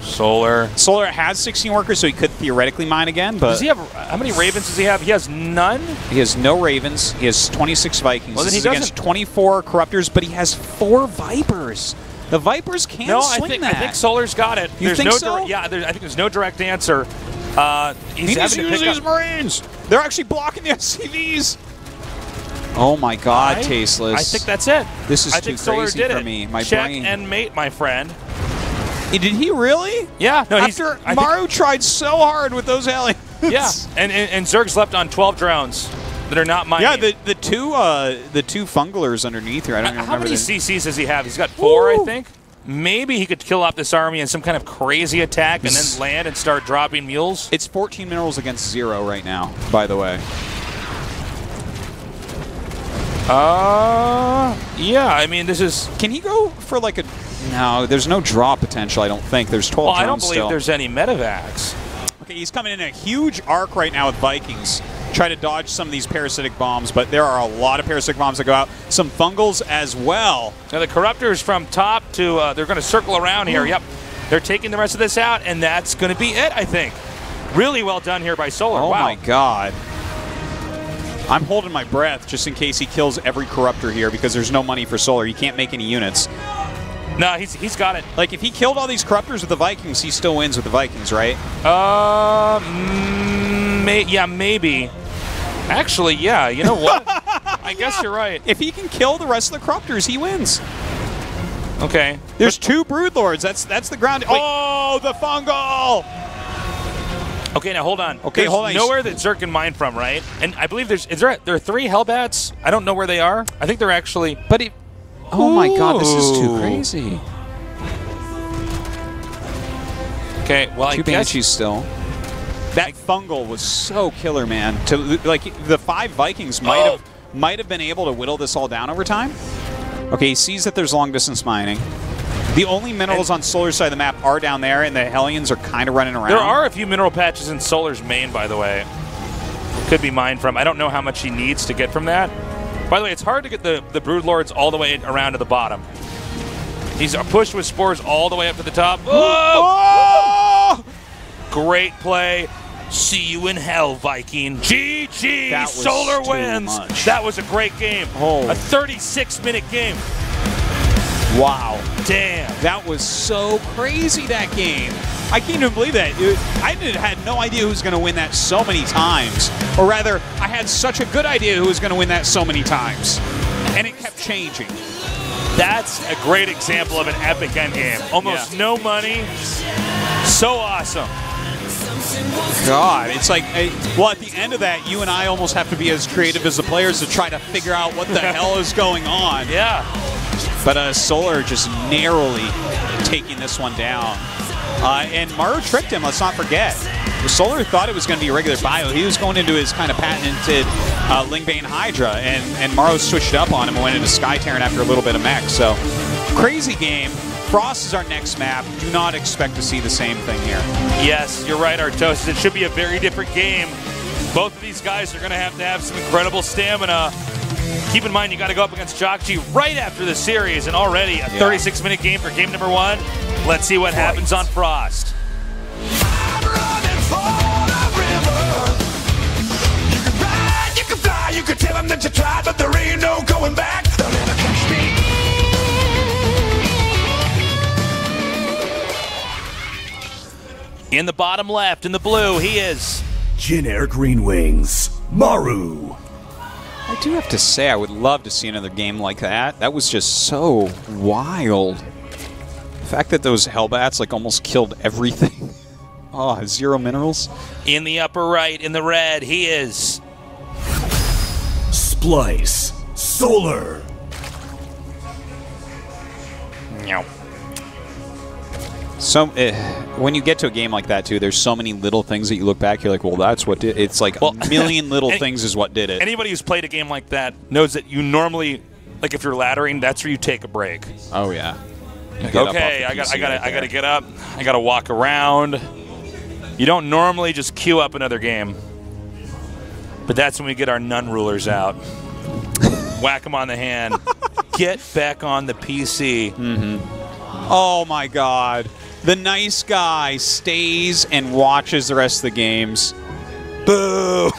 Solar. Solar has 16 workers, so he could theoretically mine again, but... Does he have... How many Ravens does he have? He has none? He has no Ravens. He has 26 Vikings. Well, then This he is against 24 Corruptors, but he has 4 Vipers. The Vipers can't swing that. I think Solar's got it. You think so? I think there's no direct answer. He needs to use these Marines. They're actually blocking the SCVs. Oh my God, Tasteless. I think that's it. This is too crazy for it. me. My Check brain. and mate, my friend. Did he really? Yeah. No, After Maru tried so hard with those aliens. Yeah, and Zerg's left on 12 drones that are not mining. Yeah, the two fungalers underneath here. I don't even How remember. many CCs does he have? He's got 4, I think. Maybe he could kill off this army in some kind of crazy attack and then land and start dropping mules. It's 14 minerals against 0 right now, by the way. Yeah, I mean, this is... Can he go for like a... No, there's no draw potential, I don't think. There's 12 Well, drones I don't believe still. there's any medevacs. Okay, he's coming in a huge arc right now with Vikings. Try to dodge some of these parasitic bombs, but there are a lot of parasitic bombs that go out. Some fungals as well. Now, the Corruptors from top to... they're going to circle around here. Yep. They're taking the rest of this out, and that's going to be it, I think. Really well done here by Solar. Oh, wow. my God. I'm holding my breath just in case he kills every Corruptor here because there's no money for Solar. He can't make any units. No, he's got it. Like, if he killed all these Corruptors with the Vikings, he still wins with the Vikings, right? Yeah, maybe. Actually, yeah. You know what? I guess you're right. If he can kill the rest of the Corruptors, he wins. Okay. There's 2 Broodlords. That's the ground. Oh, the fungal! Okay, now hold on. Okay, there's hold on. Nowhere that Zerg can mine from, right? And I believe there are 3 Hellbats. I don't know where they are. I think they're actually. But he. Oh my God, this is too crazy. Okay, well, 2 I guess Banshees still. That fungal was so killer, man. To like the 5 Vikings might have been able to whittle this all down over time. Okay, he sees that there's long distance mining. The only minerals on Solar's side of the map are down there, and the Hellions are kind of running around. There are a few mineral patches in Solar's main, by the way. Could be mined from. I don't know how much he needs to get from that. By the way, it's hard to get the Broodlords all the way around to the bottom. He's pushed with spores all the way up to the top. Oh! Great play. See you in hell, Viking. GG. That was Solar too wins. much. That was a great game. Oh. A 36-minute game. Wow. Damn. That was so crazy, that game. I can't even believe that. I had no idea who was going to win that so many times. Or rather, I had such a good idea who was going to win that so many times. And it kept changing. That's a great example of an epic endgame. Almost no money. So awesome. God, it's like, well, at the end of that, you and I almost have to be as creative as the players to try to figure out what the hell is going on. Yeah. But Solar just narrowly taking this one down. And Maru tricked him, let's not forget. Solar thought it was going to be a regular bio. He was going into his kind of patented Lingbane Hydra, and Maru switched up on him and went into Sky Terran after a little bit of mech. So, crazy game. Frost is our next map. Do not expect to see the same thing here. Yes, you're right, Artosis. It should be a very different game. Both of these guys are going to have some incredible stamina. Keep in mind, you got to go up against Jockji right after the series, and already a 36-minute game for game number 1. Let's see what happens on Frost. I'm running for the river. You can ride, you can fly, you can tell them that you tried, but there ain't no going back. They'll never catch me. In the bottom left, in the blue, he is Jin Air Green Wings, Maru. I do have to say, I would love to see another game like that. That was just so wild. The fact that those Hellbats like almost killed everything. Oh, 0 minerals. in the upper right, in the red, he is Splice, Solar. Meow. So when you get to a game like that too, there's so many little things that you look back, you're like, well, that's what did it. It's like a million little things is what did it. Anybody who's played a game like that knows that you normally, like if you're laddering, that's where you take a break. Oh yeah. Like, okay, I gotta get up. I gotta walk around. You don't normally just queue up another game, but that's when we get our nun rulers out. Whack them on the hand. Get back on the PC. Mm-hmm. Oh my God. The nice guy stays and watches the rest of the games. Boo!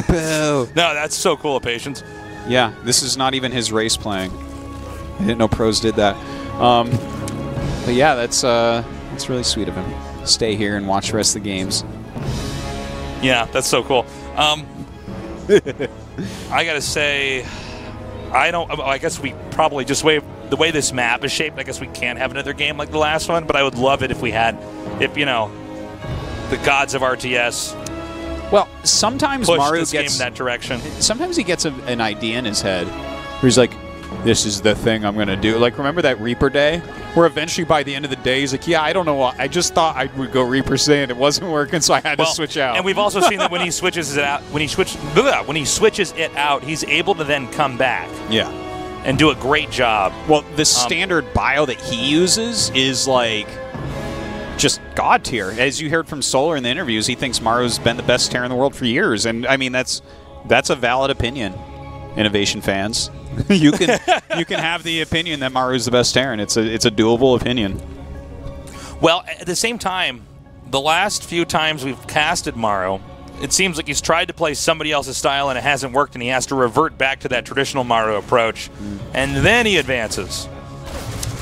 Boo! No, that's so cool of Patience. Yeah, this is not even his race playing. I didn't know pros did that. But yeah, that's really sweet of him. Stay here and watch the rest of the games. Yeah, that's so cool. I gotta say, I guess we probably just the way this map is shaped, I guess we can't have another game like the last one, but I would love it if you know, the gods of RTS Well, sometimes push Maru this game gets in that direction. Sometimes he gets an idea in his head where he's like, this is the thing I'm going to do. Like, remember that Reaper Day? Where eventually by the end of the day, he's like, yeah, I don't know what. I just thought I would go Reaper Day and it wasn't working, so I had to switch out. And we've also seen that when he switches it out, when he switches it out, he's able to then come back. Yeah. And do a great job. Well, the standard bio that he uses is like just god tier. As you heard from Solar in the interviews, he thinks Maru's been the best Terran in the world for years. And I mean, that's a valid opinion, Innovation fans. you can have the opinion that Maru's the best Terran. It's a doable opinion. Well, at the same time, the last few times we've casted Maru, it seems like he's tried to play somebody else's style and it hasn't worked, and he has to revert back to that traditional Maru approach, and then he advances.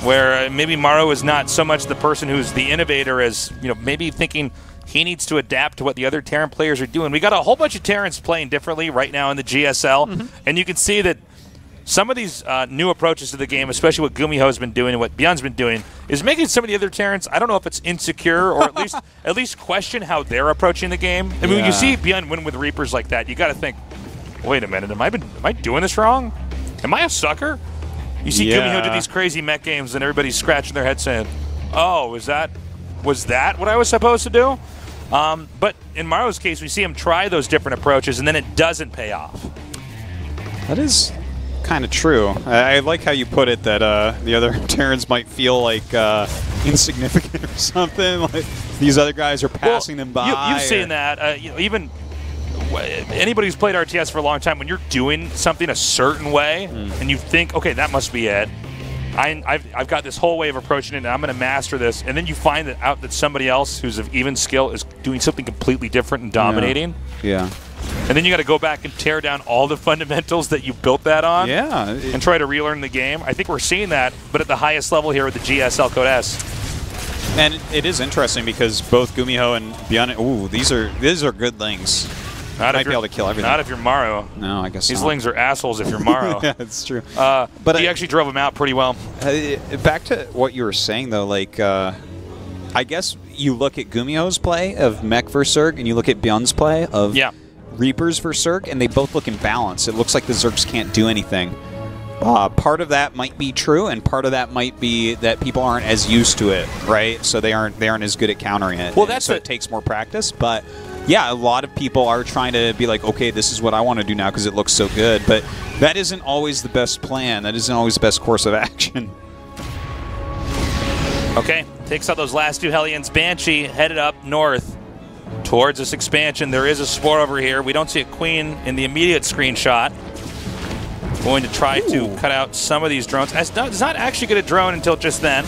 Where maybe Maru is not so much the person who's the innovator as, you know, maybe thinking he needs to adapt to what the other Terran players are doing. We got a whole bunch of Terrans playing differently right now in the GSL, and you can see that some of these new approaches to the game, especially what Gumiho has been doing and what Byun's been doing, is making some of the other Terrans, I don't know if it's insecure or at least question how they're approaching the game. I mean, when you see Byun win with Reapers like that, you got to think, wait a minute, am I doing this wrong? Am I a sucker? You see Gumiho do these crazy mech games and everybody's scratching their head saying, oh, was that what I was supposed to do? But in Maru's case, we see him try those different approaches and then it doesn't pay off. That is kind of true. I like how you put it that the other Terrans might feel like insignificant or something. Like these other guys are passing them by. You've seen that. You know, even anybody who's played RTS for a long time, when you're doing something a certain way and you think, okay, that must be it. I've got this whole way of approaching it and I'm going to master this. And then you find that somebody else who's of even skill is doing something completely different and dominating. Yeah. And then you got to go back and tear down all the fundamentals that you built that on. Yeah. And try to relearn the game. I think we're seeing that, but at the highest level here with the GSL Code S. And it is interesting because both Gumiho and Byun, these are good lings. Not might if be able to kill everything. Not if you're Maru. No, I guess These not. lings are assholes if you're Maru. Yeah, it's true. But he actually drove him out pretty well. Back to what you were saying, though, like, I guess you look at Gumiho's play of Mech vs. Zerg, and you look at Byun's play of Reapers vs. Zerg, and they both look in balance. It looks like the Zergs can't do anything. Part of that might be true, and part of that might be that people aren't as used to it, right? So they aren't as good at countering it. Well, it takes more practice, but yeah, a lot of people are trying to be like, okay, this is what I want to do now because it looks so good, but that isn't always the best plan. That isn't always the best course of action. Okay, takes out those last two Hellions. Banshee headed up north towards this expansion. There is a Spore over here. We don't see a Queen in the immediate screenshot. Going to try to cut out some of these drones. Does not actually get a drone until just then.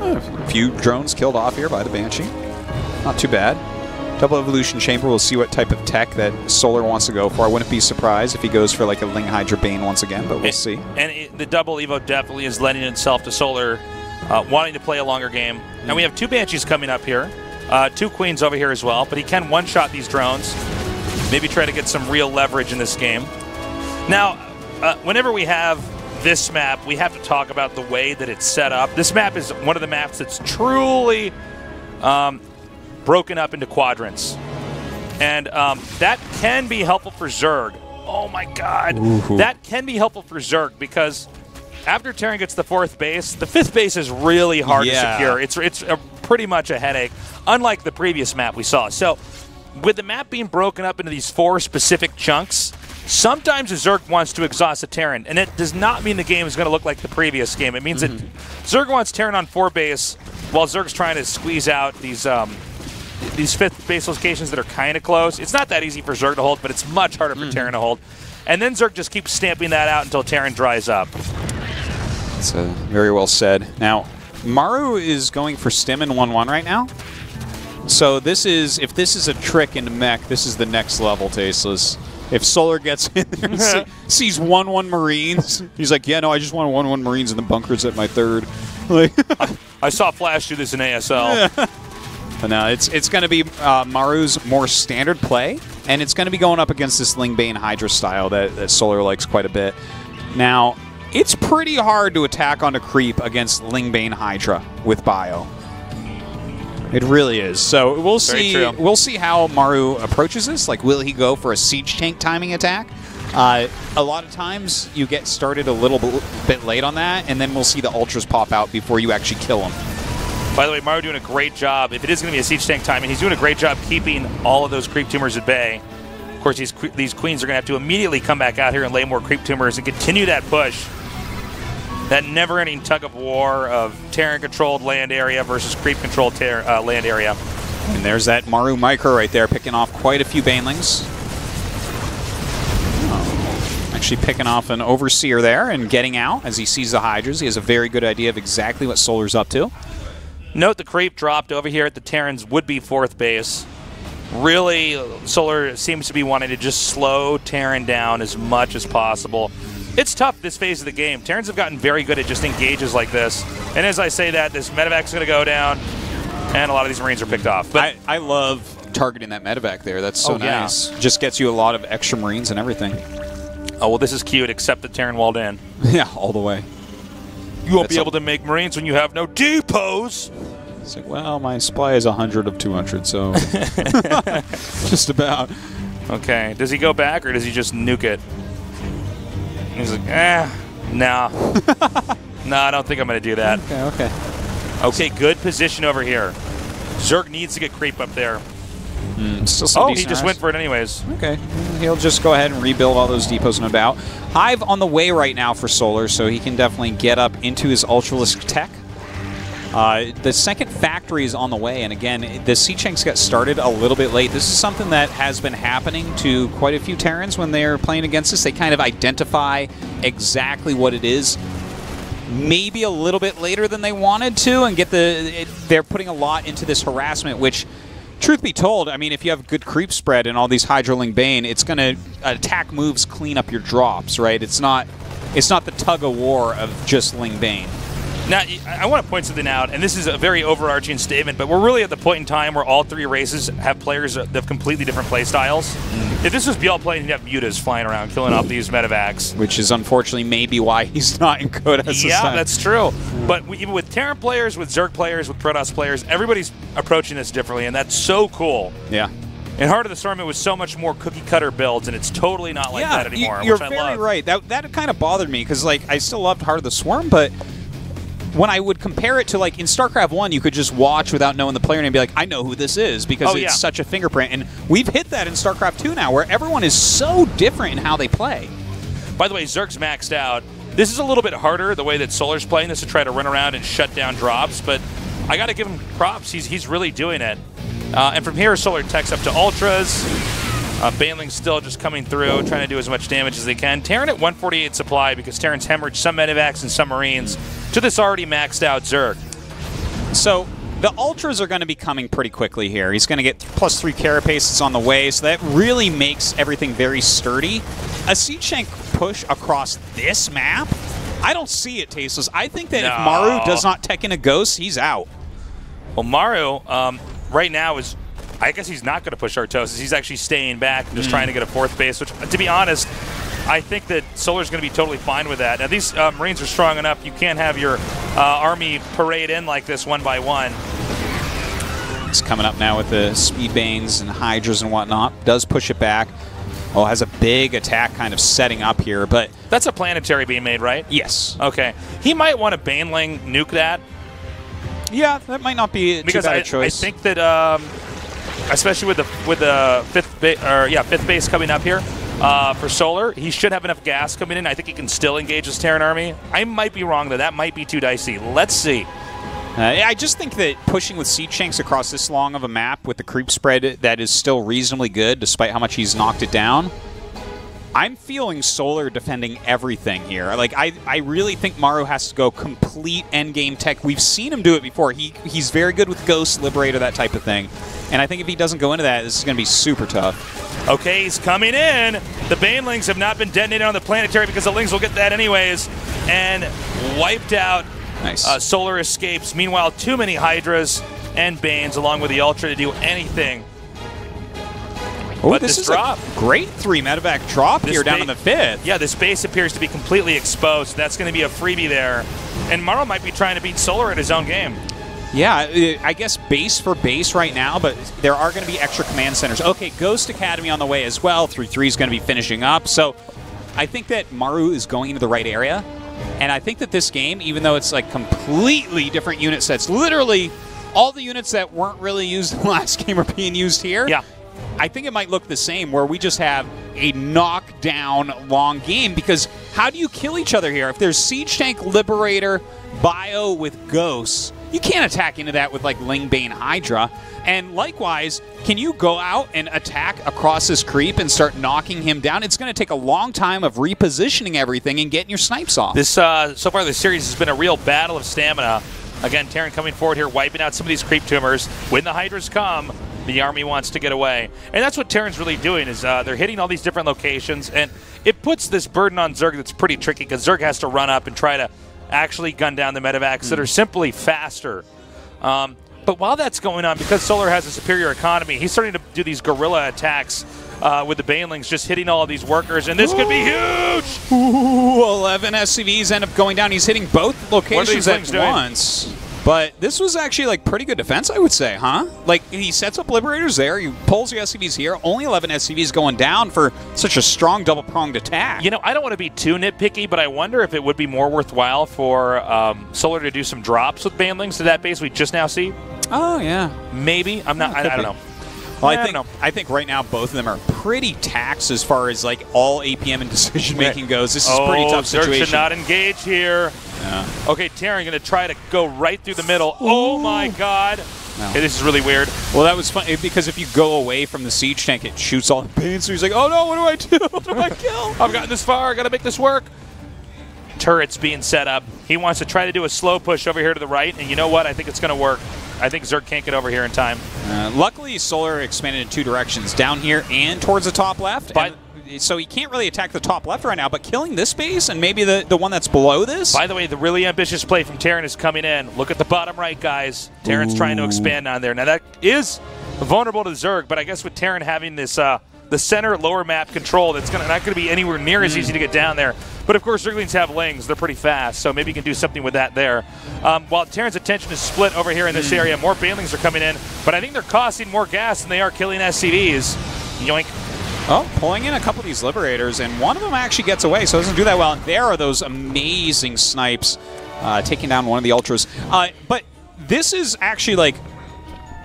A few drones killed off here by the Banshee. Not too bad. Double Evolution Chamber, we'll see what type of tech that Solar wants to go for. I wouldn't be surprised if he goes for like a Ling Hydra Bane once again, but we'll see. And the double Evo definitely is lending itself to Solar wanting to play a longer game. And we have two Banshees coming up here. Two Queens over here as well, but he can one-shot these drones. Maybe try to get some real leverage in this game. Now, whenever we have this map, we have to talk about the way that it's set up. This map is one of the maps that's truly broken up into quadrants. And that can be helpful for Zerg. Oh my god. Ooh. That can be helpful for Zerg because after Terran gets the fourth base, the fifth base is really hard to secure. It's pretty much a headache, unlike the previous map we saw. So with the map being broken up into these four specific chunks, sometimes a Zerg wants to exhaust a Terran, and it does not mean the game is going to look like the previous game. It means that Zerg wants Terran on 4 base, while Zerg's trying to squeeze out these fifth base locations that are kind of close. It's not that easy for Zerg to hold, but it's much harder for Terran to hold. And then Zerg just keeps stamping that out until Terran dries up. That's very well said. Now, Maru is going for stim in 1-1 right now. So this is, if this is a trick into mech, this is the next level, Tasteless. If Solar gets in there and sees 1-1 Marines, he's like, yeah, no, I just want 1-1 Marines in the bunkers at my third. Like, I saw Flash do this in ASL. But no, it's going to be Maru's more standard play, and it's going to be going up against this Lingbane Hydra style that Solar likes quite a bit. Now, it's pretty hard to attack on a creep against Lingbane Hydra with Bio. It really is. So we'll see. We'll see how Maru approaches this. Like, will he go for a siege tank timing attack? A lot of times you get started a little bit late on that, and then we'll see the ultras pop out before you actually kill him. By the way, Maru doing a great job. If it is going to be a siege tank timing, he's doing a great job keeping all of those creep tumors at bay. Of course, these queens are going to have to immediately come back out here and lay more creep tumors and continue that push. That never-ending tug of war of Terran-controlled land area versus creep-controlled land area. And there's that Maru micro right there, picking off quite a few banelings. Actually picking off an Overseer there and getting out as he sees the Hydras. He has a very good idea of exactly what Solar's up to. Note the creep dropped over here at the Terran's would-be 4th base. Really, Solar seems to be wanting to just slow Terran down as much as possible. It's tough this phase of the game. Terrans have gotten very good at just engages like this. And as I say that, this medevac is going to go down, and a lot of these Marines are picked off. But I love targeting that medevac there. That's so nice. Yeah. Just gets you a lot of extra Marines and everything. Oh, well, this is cute, except the Terran walled in. Yeah, all the way. You won't be able to make Marines when you have no depots. It's like, well, my supply is 100 of 200, so just about. Okay. Does he go back, or does he just nuke it? He's like, no. No, I don't think I'm going to do that. Okay. Okay, good position over here. Zerg needs to get creep up there. Still some he just went for it anyways. Okay. He'll just go ahead and rebuild all those depots, no doubt. Hive on the way right now for Solar, so he can definitely get up into his Ultralisk tech. The second factory is on the way, and again, the Sea Chanks got started a little bit late. This is something that has been happening to quite a few Terrans when they're playing against us. They kind of identify exactly what it is, maybe a little bit later than they wanted to, and they're putting a lot into this harassment, which, truth be told, I mean, if you have a good creep spread and all these Hydra Lingbane, it's going to attack moves clean up your drops, right? It's not the tug of war of just Lingbane. Now, I want to point something out, and this is a very overarching statement, but we're really at the point in time where all three races have players that have completely different play styles. If this was BL playing, you'd have Mutas flying around killing off these medevacs. Which is unfortunately maybe why he's not in Kodos. Yeah, that's true. But even with Terran players, with Zerg players, with Protoss players, everybody's approaching this differently, and that's so cool. Yeah. In Heart of the Storm, it was so much more cookie-cutter builds, and it's totally not like that anymore, you're which I very love. right. That kind of bothered me, because like I still loved Heart of the Swarm, but when I would compare it to, like, in StarCraft 1, you could just watch without knowing the player name and be like, I know who this is, because it's such a fingerprint. And we've hit that in StarCraft 2 now, where everyone is so different in how they play. By the way, Zerg's maxed out. This is a little bit harder, the way that Solar's playing this, to try to run around and shut down drops, but I got to give him props. He's really doing it. And from here, Solar techs up to Ultras. Baneling's still just coming through, trying to do as much damage as they can. Terran at 148 supply, because Terran's hemorrhaged some medevacs and some Marines to this already maxed out Zerg. So the Ultras are going to be coming pretty quickly here. He's going to get +3 carapace. It's on the way, so that really makes everything very sturdy. A Siege Tank push across this map? I don't see it, Tasteless. I think that if Maru does not tech in a Ghost, he's out. Well, Maru right now is, I guess he's not going to push Artosis. He's actually staying back and just trying to get a 4th base, which, to be honest, I think that Solar's going to be totally fine with that. Now, these Marines are strong enough. You can't have your army parade in like this one by one. He's coming up now with the Speedbanes and Hydras and whatnot. Does push it back. Oh, has a big attack kind of setting up here, but that's a planetary being made, right? Yes. Okay. He might want a Baneling nuke that. Yeah, that might not be too bad a choice. I think that, especially with the fifth base coming up here for Solar, he should have enough gas coming in. I think he can still engage his Terran army. I might be wrong, though. That might be too dicey. Let's see. I just think that pushing with Siege Tanks across this long of a map with the creep spread that is still reasonably good, despite how much he's knocked it down, I'm feeling Solar defending everything here. Like, I really think Maru has to go complete endgame tech. We've seen him do it before. He's very good with Ghost, Liberator, that type of thing. And I think if he doesn't go into that, this is going to be super tough. Okay, he's coming in. The Banelings have not been detonated on the planetary because the Lings will get that anyways. And wiped out. Nice. Solar escapes. Meanwhile, too many Hydras and Banes along with the Ultra to do anything. Oh, but this is drop. a great 3 medevac drop here down in the 5th. Yeah, this base appears to be completely exposed. That's going to be a freebie there. And Maru might be trying to beat Solar at his own game. Yeah, I guess base for base right now, but there are going to be extra command centers. Okay, Ghost Academy on the way as well. 3-3 is going to be finishing up. So I think that Maru is going into the right area. And I think that this game, even though it's like completely different unit sets, literally all the units that weren't really used in the last game are being used here. Yeah. I think it might look the same, where we just have a knockdown long game, because how do you kill each other here? If there's Siege Tank, Liberator, Bio with Ghosts, you can't attack into that with like Lingbane Hydra. And likewise, can you go out and attack across this creep and start knocking him down? It's going to take a long time of repositioning everything and getting your snipes off. This so far this series has been a real battle of stamina. Again, Terran coming forward here, wiping out some of these creep tumors. When the Hydras come, the army wants to get away. And that's what Terran's really doing, is they're hitting all these different locations, and it puts this burden on Zerg that's pretty tricky, because Zerg has to run up and try to actually gun down the medevacs that are simply faster. But while that's going on, because Solar has a superior economy, he's starting to do these guerrilla attacks with the Banelings, just hitting all of these workers, and this could be huge! Ooh, 11 SCVs end up going down. He's hitting both locations at once. But this was actually like pretty good defense, I would say, huh? Like, he sets up Liberators there, he pulls the SCVs here, only 11 SCVs going down for such a strong double-pronged attack. You know, I don't want to be too nitpicky, but I wonder if it would be more worthwhile for Solar to do some drops with Banelings to that base we just now see. Oh, yeah. Maybe. I'm not. I don't know. Well, I think right now both of them are pretty taxed as far as like all APM and decision making goes. This is a pretty tough situation. Zerg should not engage here. Yeah. Okay, Terran going to try to go right through the middle. Oh my God. No. Okay, this is really weird. Well, that was fun because if you go away from the siege tank, it shoots all the pain. So he's like, oh no, what do I do? What do I kill? I've gotten this far. I got to make this work. Turrets being set up. He wants to try to do a slow push over here to the right, and you know what? I think it's going to work. I think Zerg can't get over here in time. Luckily, Solar expanded in 2 directions, down here and towards the top left. So he can't really attack the top left right now, but killing this base and maybe the one that's below this. By the way, the really ambitious play from Terran is coming in. Look at the bottom right, guys. Terran's trying to expand on there. Now, that is vulnerable to Zerg, but I guess with Terran having this the center lower map control, that's not going to be anywhere near as easy to get down there. But of course, Zerglings have Lings. They're pretty fast, so maybe you can do something with that there. While Terran's attention is split over here in this area, more Banelings are coming in, but I think they're costing more gas than they are killing SCVs. Yoink. Oh, pulling in a couple of these Liberators, and one of them actually gets away, so it doesn't do that well. And there are those amazing snipes taking down one of the Ultras. But this is actually, like,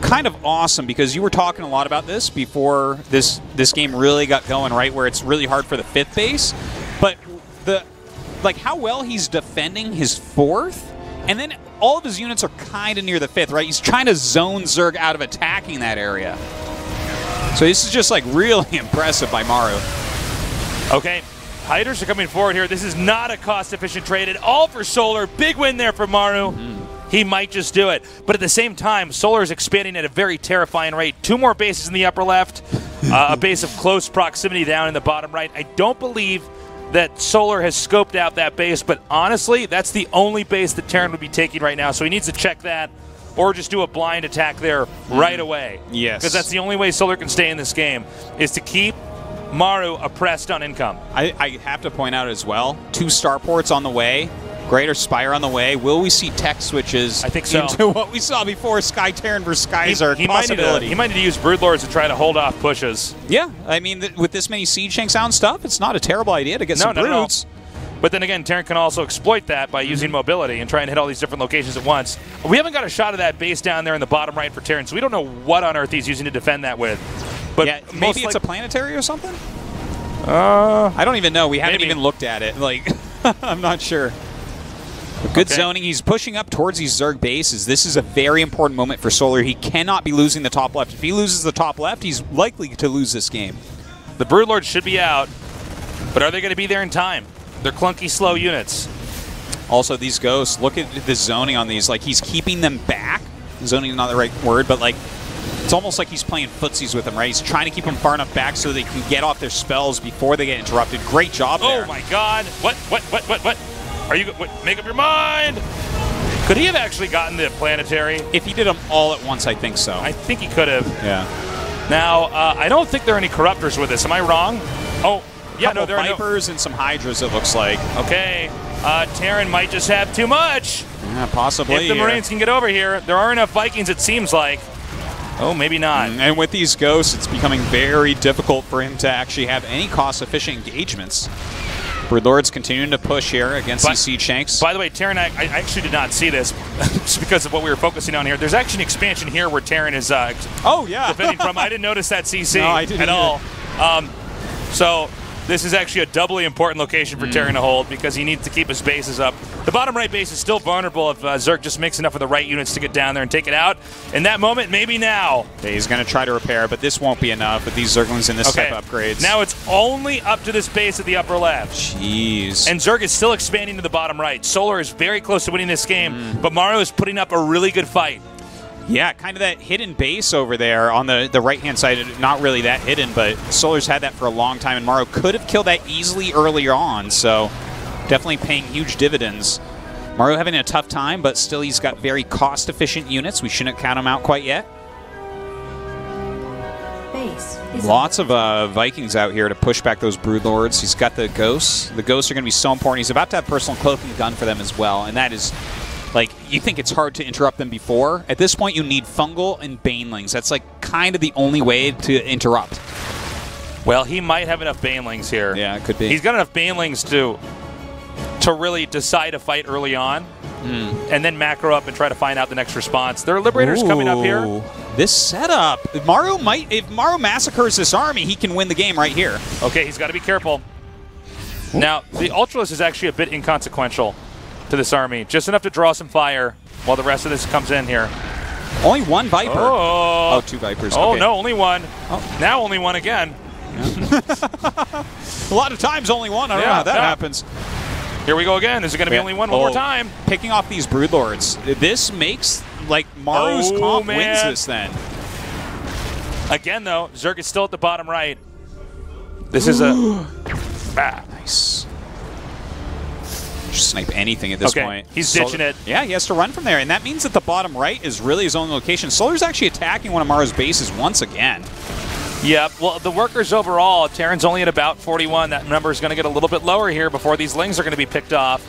kind of awesome, because you were talking a lot about this before this game really got going, right, where it's really hard for the 5th base. But how well he's defending his 4th, and then all of his units are kind of near the 5th, right? He's trying to zone Zerg out of attacking that area. So this is just like really impressive by Maru. Okay, Hydras are coming forward here. This is not a cost-efficient trade at all for Solar. Big win there for Maru. He might just do it. But at the same time, Solar is expanding at a very terrifying rate. 2 more bases in the upper left, a base of close proximity down in the bottom right. I don't believe that Solar has scoped out that base, but honestly, that's the only base that Terran would be taking right now. So he needs to check that, or just do a blind attack there right away. Yes. Because that's the only way Solar can stay in this game, is to keep Maru oppressed on income. I have to point out as well, 2 starports on the way, Greater Spire on the way. Will we see tech switches I think so. into what we saw before, Sky Terran versus Sky Zerg possibility? He might need to use Broodlords to try to hold off pushes. Yeah, I mean, with this many Siege Tank sound stuff, it's not a terrible idea to get some Broods. But then again, Terran can also exploit that by using mobility and try and hit all these different locations at once. We haven't got a shot of that base down there in the bottom right for Terran, so we don't know what on earth he's using to defend that with. But yeah, maybe it's a planetary or something? I don't even know. We haven't even looked at it. Like, I'm not sure. But good zoning. He's pushing up towards these Zerg bases. This is a very important moment for Solar. He cannot be losing the top left. If he loses the top left, he's likely to lose this game. The Broodlord should be out. But are they going to be there in time? They're clunky, slow units. Also, these ghosts, look at the zoning on these. Like, he's keeping them back. Zoning is not the right word, but, like, it's almost like he's playing footsies with them, right? He's trying to keep them far enough back so they can get off their spells before they get interrupted. Great job there. Oh, my God. What? Are you... Make up your mind. Could he have actually gotten the planetary? If he did them all at once, I think so. I think he could have. Yeah. Now, I don't think there are any corruptors with this. Am I wrong? Oh, yeah, no, there are Vipers and some Hydras, it looks like. Okay. Terran might just have too much. Yeah, possibly. If the Marines can get over here, there are enough Vikings, it seems like. Oh, maybe not. And with these ghosts, it's becoming very difficult for him to actually have any cost-efficient engagements. Broodlord's continuing to push here against these Siege Shanks. By the way, Terran, I actually did not see this just because of what we were focusing on here. There's actually an expansion here where Terran is defending from. I didn't notice that CC at all. So this is actually a doubly important location for Terran to hold because he needs to keep his bases up. The bottom right base is still vulnerable if Zerg just makes enough of the right units to get down there and take it out. In that moment, maybe now. Okay, he's going to try to repair, but this won't be enough with these Zerglings in this type of upgrades. Now it's only up to this base at the upper left. Jeez. And Zerg is still expanding to the bottom right. Solar is very close to winning this game, but Maru is putting up a really good fight. Yeah, kind of that hidden base over there on the right-hand side. Not really that hidden, but Solar's had that for a long time, and Maru could have killed that easily earlier on, so definitely paying huge dividends. Maru having a tough time, but still he's got very cost-efficient units. We shouldn't count him out quite yet. Lots of Vikings out here to push back those Broodlords. He's got the Ghosts. The Ghosts are going to be so important. He's about to have personal cloaking gun for them as well, and that is... Like, you think it's hard to interrupt them before. At this point, you need Fungal and Banelings. That's, like, kind of the only way to interrupt. Well, he might have enough Banelings here. Yeah, it could be. He's got enough Banelings to really decide a fight early on and then macro up and try to find out the next response. There are Liberators coming up here. This setup. If Maru massacres this army, he can win the game right here. Okay, he's got to be careful. Now, the Ultralisk is actually a bit inconsequential to this army. Just enough to draw some fire while the rest of this comes in here. Only one Viper. Oh, two Vipers. Oh, okay. no, only one. Oh. Now only one again. Yeah. A lot of times only one. I don't know how that happens. Here we go again. Is it going to be only one more time? Picking off these Broodlords. This makes, like, Maru's comp wins this then. Again, though, Zerg is still at the bottom right. This is a... Nice. Just snipe anything at this point. He's ditching it. Yeah, he has to run from there, and that means that the bottom right is really his only location. Solar's actually attacking one of Maru's bases once again. Yep. Well, the workers overall, Terran's only at about 41. That number is going to get a little bit lower here before these lings are going to be picked off.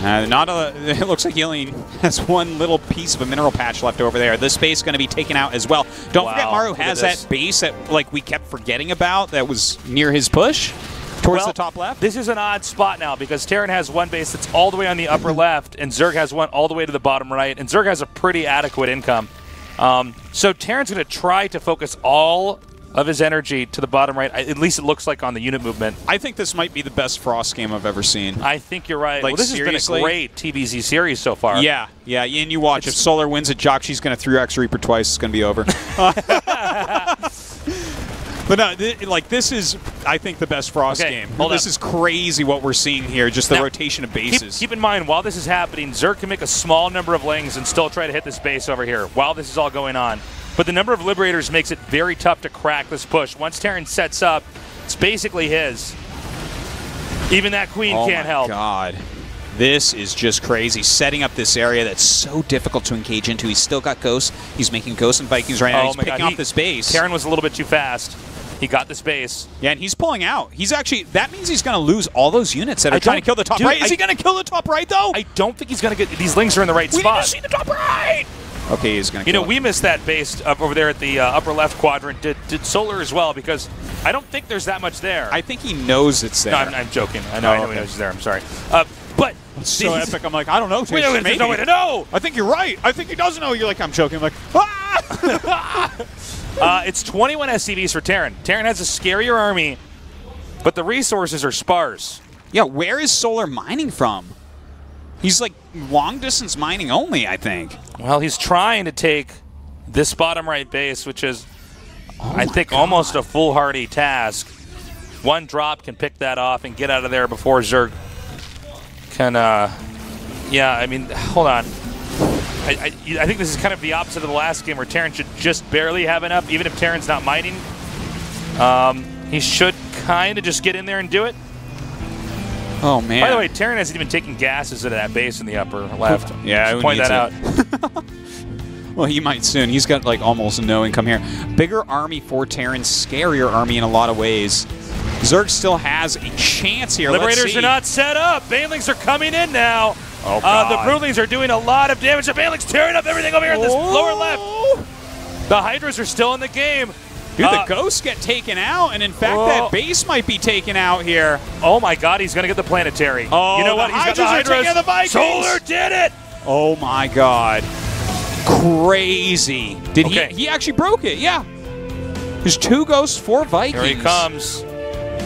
It looks like he only has one little piece of a mineral patch left over there. This base is going to be taken out as well. Don't forget, Maru has that base that we kept forgetting about that was near his push. Towards the top left? This is an odd spot now because Terran has one base that's all the way on the upper left, and Zerg has one all the way to the bottom right, and Zerg has a pretty adequate income. So Terran's going to try to focus all of his energy to the bottom right, at least it looks like on the unit movement. I think this might be the best Frost game I've ever seen. I think you're right. Like, well, this has been a great TVZ series so far. Yeah, and you watch. If Solar wins at Jock, she's going to 3x Reaper twice. It's going to be over. But no, this is, I think, the best Frost game. This is crazy what we're seeing here, just the rotation of bases. Keep in mind, while this is happening, Zerg can make a small number of lings and still try to hit this base over here while this is all going on. But the number of Liberators makes it very tough to crack this push. Once Terran sets up, it's basically his. Even that Queen can't help. Oh, my God. This is just crazy. Setting up this area that's so difficult to engage into. He's still got Ghosts. He's making Ghosts and Vikings right now. He's picking off this base. Terran was a little bit too fast. He got the space. Yeah, and he's pulling out. He's actually, that means he's going to lose all those units that are trying to kill the top right. Is he going to kill the top right, though? I don't think he's going to get, these lings are in the right spot. We need to see the top right! Okay, he's going to kill it. We missed that base up over there at the upper left quadrant. Did Solar as well, because I don't think there's that much there. I think he knows it's there. No, I'm joking. I know he knows it's there. I'm sorry. But it's so epic. I'm like, I don't know. There's no way to know. I think you're right. I think he doesn't know. You're like, I'm joking. I'm like, ah! It's 21 SCVs for Terran. Terran has a scarier army, but the resources are sparse. Yeah, where is Solar mining from? He's like long-distance mining only, I think. Well, he's trying to take this bottom right base, which is, I think, almost a foolhardy task. One drop can pick that off and get out of there before Zerg can, yeah, I mean, hold on. I think this is kind of the opposite of the last game where Terran should just barely have enough, even if Terran's not mining. He should kind of just get in there and do it. Oh, man. By the way, Terran hasn't even taken gases into that base in the upper left. Yeah, just point that out. Well, he might soon. He's got like almost no income here. Bigger army for Terran, scarier army in a lot of ways. Zerg still has a chance here. Liberators are not set up. Banelings are coming in now. Oh, God. The Broodlings are doing a lot of damage. The Banelings tearing up everything over here in this lower left. The Hydras are still in the game. Dude, the ghosts get taken out, and in fact, that base might be taken out here. Oh my God, he's going to get the planetary. Oh, you know what? He's got the Hydras. The Vikings. Solar did it. Oh my God. Crazy. Did he actually broke it, yeah. There's 2 ghosts, 4 Vikings. Here he comes.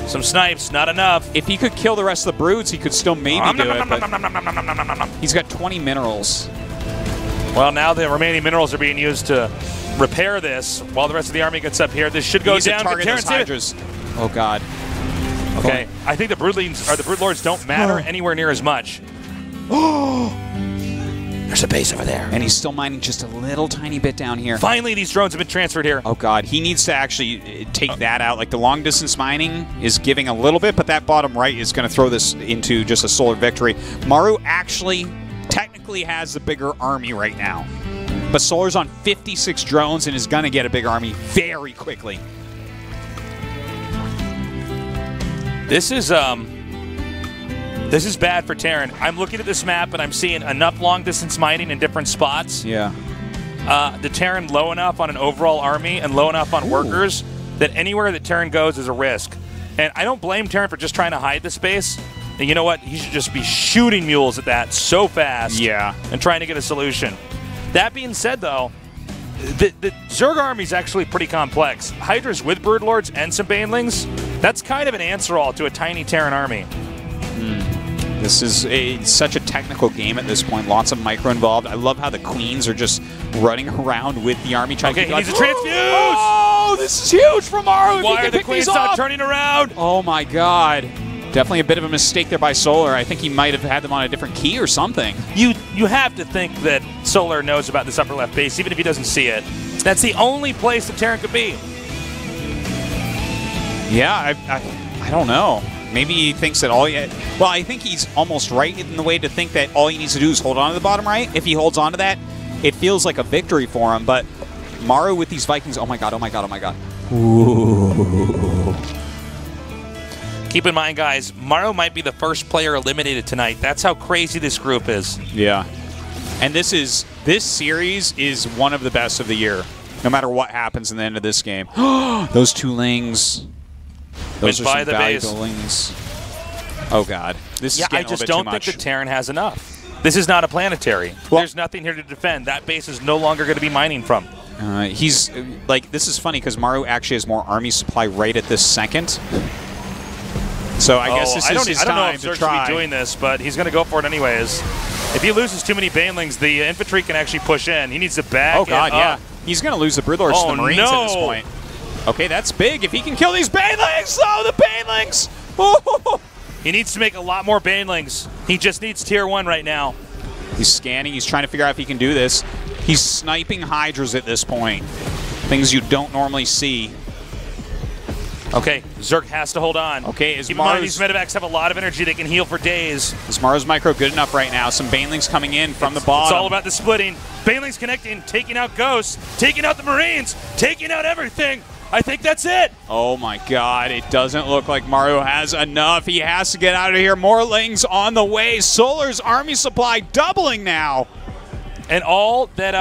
Some snipes, not enough. If he could kill the rest of the broods, he could still maybe do it. But he's got 20 minerals. Well, now the remaining minerals are being used to repair this while the rest of the army gets up here. This should go down. Target those Hydras. Oh God. Okay, I think the Broodlings or the Broodlords don't matter anywhere near as much. There's a base over there. And he's still mining just a little tiny bit down here. Finally, these drones have been transferred here. Oh, God. He needs to actually take that out. Like, the long-distance mining is giving a little bit, but that bottom right is going to throw this into just a solar victory. Maru actually technically has the bigger army right now. But Solar's on 56 drones and is going to get a bigger army very quickly. This is bad for Terran. I'm looking at this map and I'm seeing enough long-distance mining in different spots. Yeah. The Terran low enough on an overall army and low enough on workers that anywhere that Terran goes is a risk. And I don't blame Terran for just trying to hide the space. And you know what? He should just be shooting mules at that so fast. Yeah. And trying to get a solution. That being said, though, the Zerg army is actually pretty complex. Hydras with Broodlords and some Banelings, that's kind of an answer-all to a tiny Terran army. This is such a technical game at this point. Lots of micro involved. I love how the queens are just running around with the army. Okay, he needs a transfuse! Oh, this is huge from Maru. Why are the queens not turning around? Oh, my God. Definitely a bit of a mistake there by Solar. I think he might have had them on a different key or something. You have to think that Solar knows about this upper left base, even if he doesn't see it. That's the only place that Terran could be. Yeah, I don't know. Maybe he thinks that well, I think he's almost right in the way to think that all he needs to do is hold on to the bottom right. If he holds on to that, it feels like a victory for him. But Maru with these Vikings, oh my God, oh my God, oh my God. Ooh. Keep in mind, guys, Maru might be the first player eliminated tonight. That's how crazy this group is. Yeah. And this series is one of the best of the year, no matter what happens in the end of this game. Those 2 lings. Those are some valuable lings. Oh, God. This is getting a little bit too much. I just don't think that Terran has enough. This is not a planetary. Well, there's nothing here to defend. That base is no longer going to be mining from. He's, like, this is funny because Maru actually has more army supply right at this second. So I guess this is his time to try. I don't know if Zerg should be doing this, but he's going to go for it anyways. If he loses too many Banelings, the infantry can actually push in. He needs to back Oh, God, yeah. He's going to lose the Broodlords to the Marines at this point. Okay, that's big. If he can kill these Banelings! Oh, the Banelings! Oh. He needs to make a lot more Banelings. He just needs tier 1 right now. He's scanning. He's trying to figure out if he can do this. He's sniping Hydras at this point. Things you don't normally see. Okay, Zerg has to hold on. Okay, keep in mind these medevacs have a lot of energy. They can heal for days. Is Maru's micro good enough right now? Some Banelings coming in from the bottom. It's all about the splitting. Banelings connecting, taking out Ghosts, taking out the Marines, taking out everything. I think that's it. Oh, my God. It doesn't look like Maru has enough. He has to get out of here. More lings on the way. Solar's army supply doubling now. And all that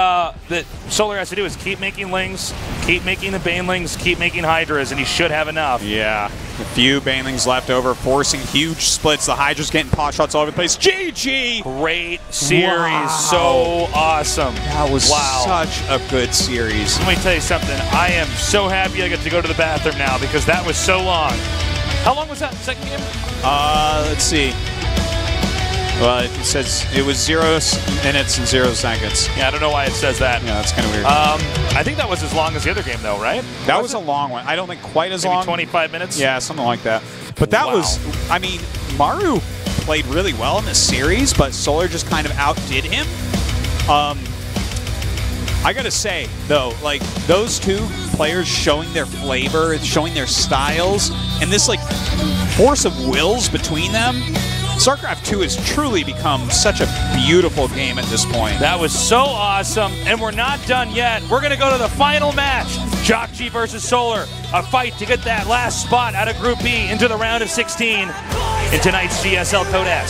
that Solar has to do is keep making lings, keep making the Banelings, keep making Hydras, and he should have enough. Yeah. A few Banelings left over, forcing huge splits. The Hydra's getting pot shots all over the place. GG! Great series. Wow. So awesome. That was such a good series. Let me tell you something. I am so happy I get to go to the bathroom now because that was so long. How long was that second game? Let's see. Well, it says it was 0 minutes and 0 seconds. Yeah, I don't know why it says that. Yeah, that's kind of weird. I think that was as long as the other game, though, right? That was a long one. I don't think quite as Maybe long. 25 minutes? Yeah, something like that. But that was, I mean, Maru played really well in this series, but Solar just kind of outdid him. I gotta say, though, like, those two players showing their flavor, showing their styles, and this, like, force of wills between them, StarCraft 2 has truly become such a beautiful game at this point. That was so awesome, and we're not done yet. We're going to go to the final match, Jockji versus Solar, a fight to get that last spot out of Group B into the round of 16 in tonight's GSL Code S.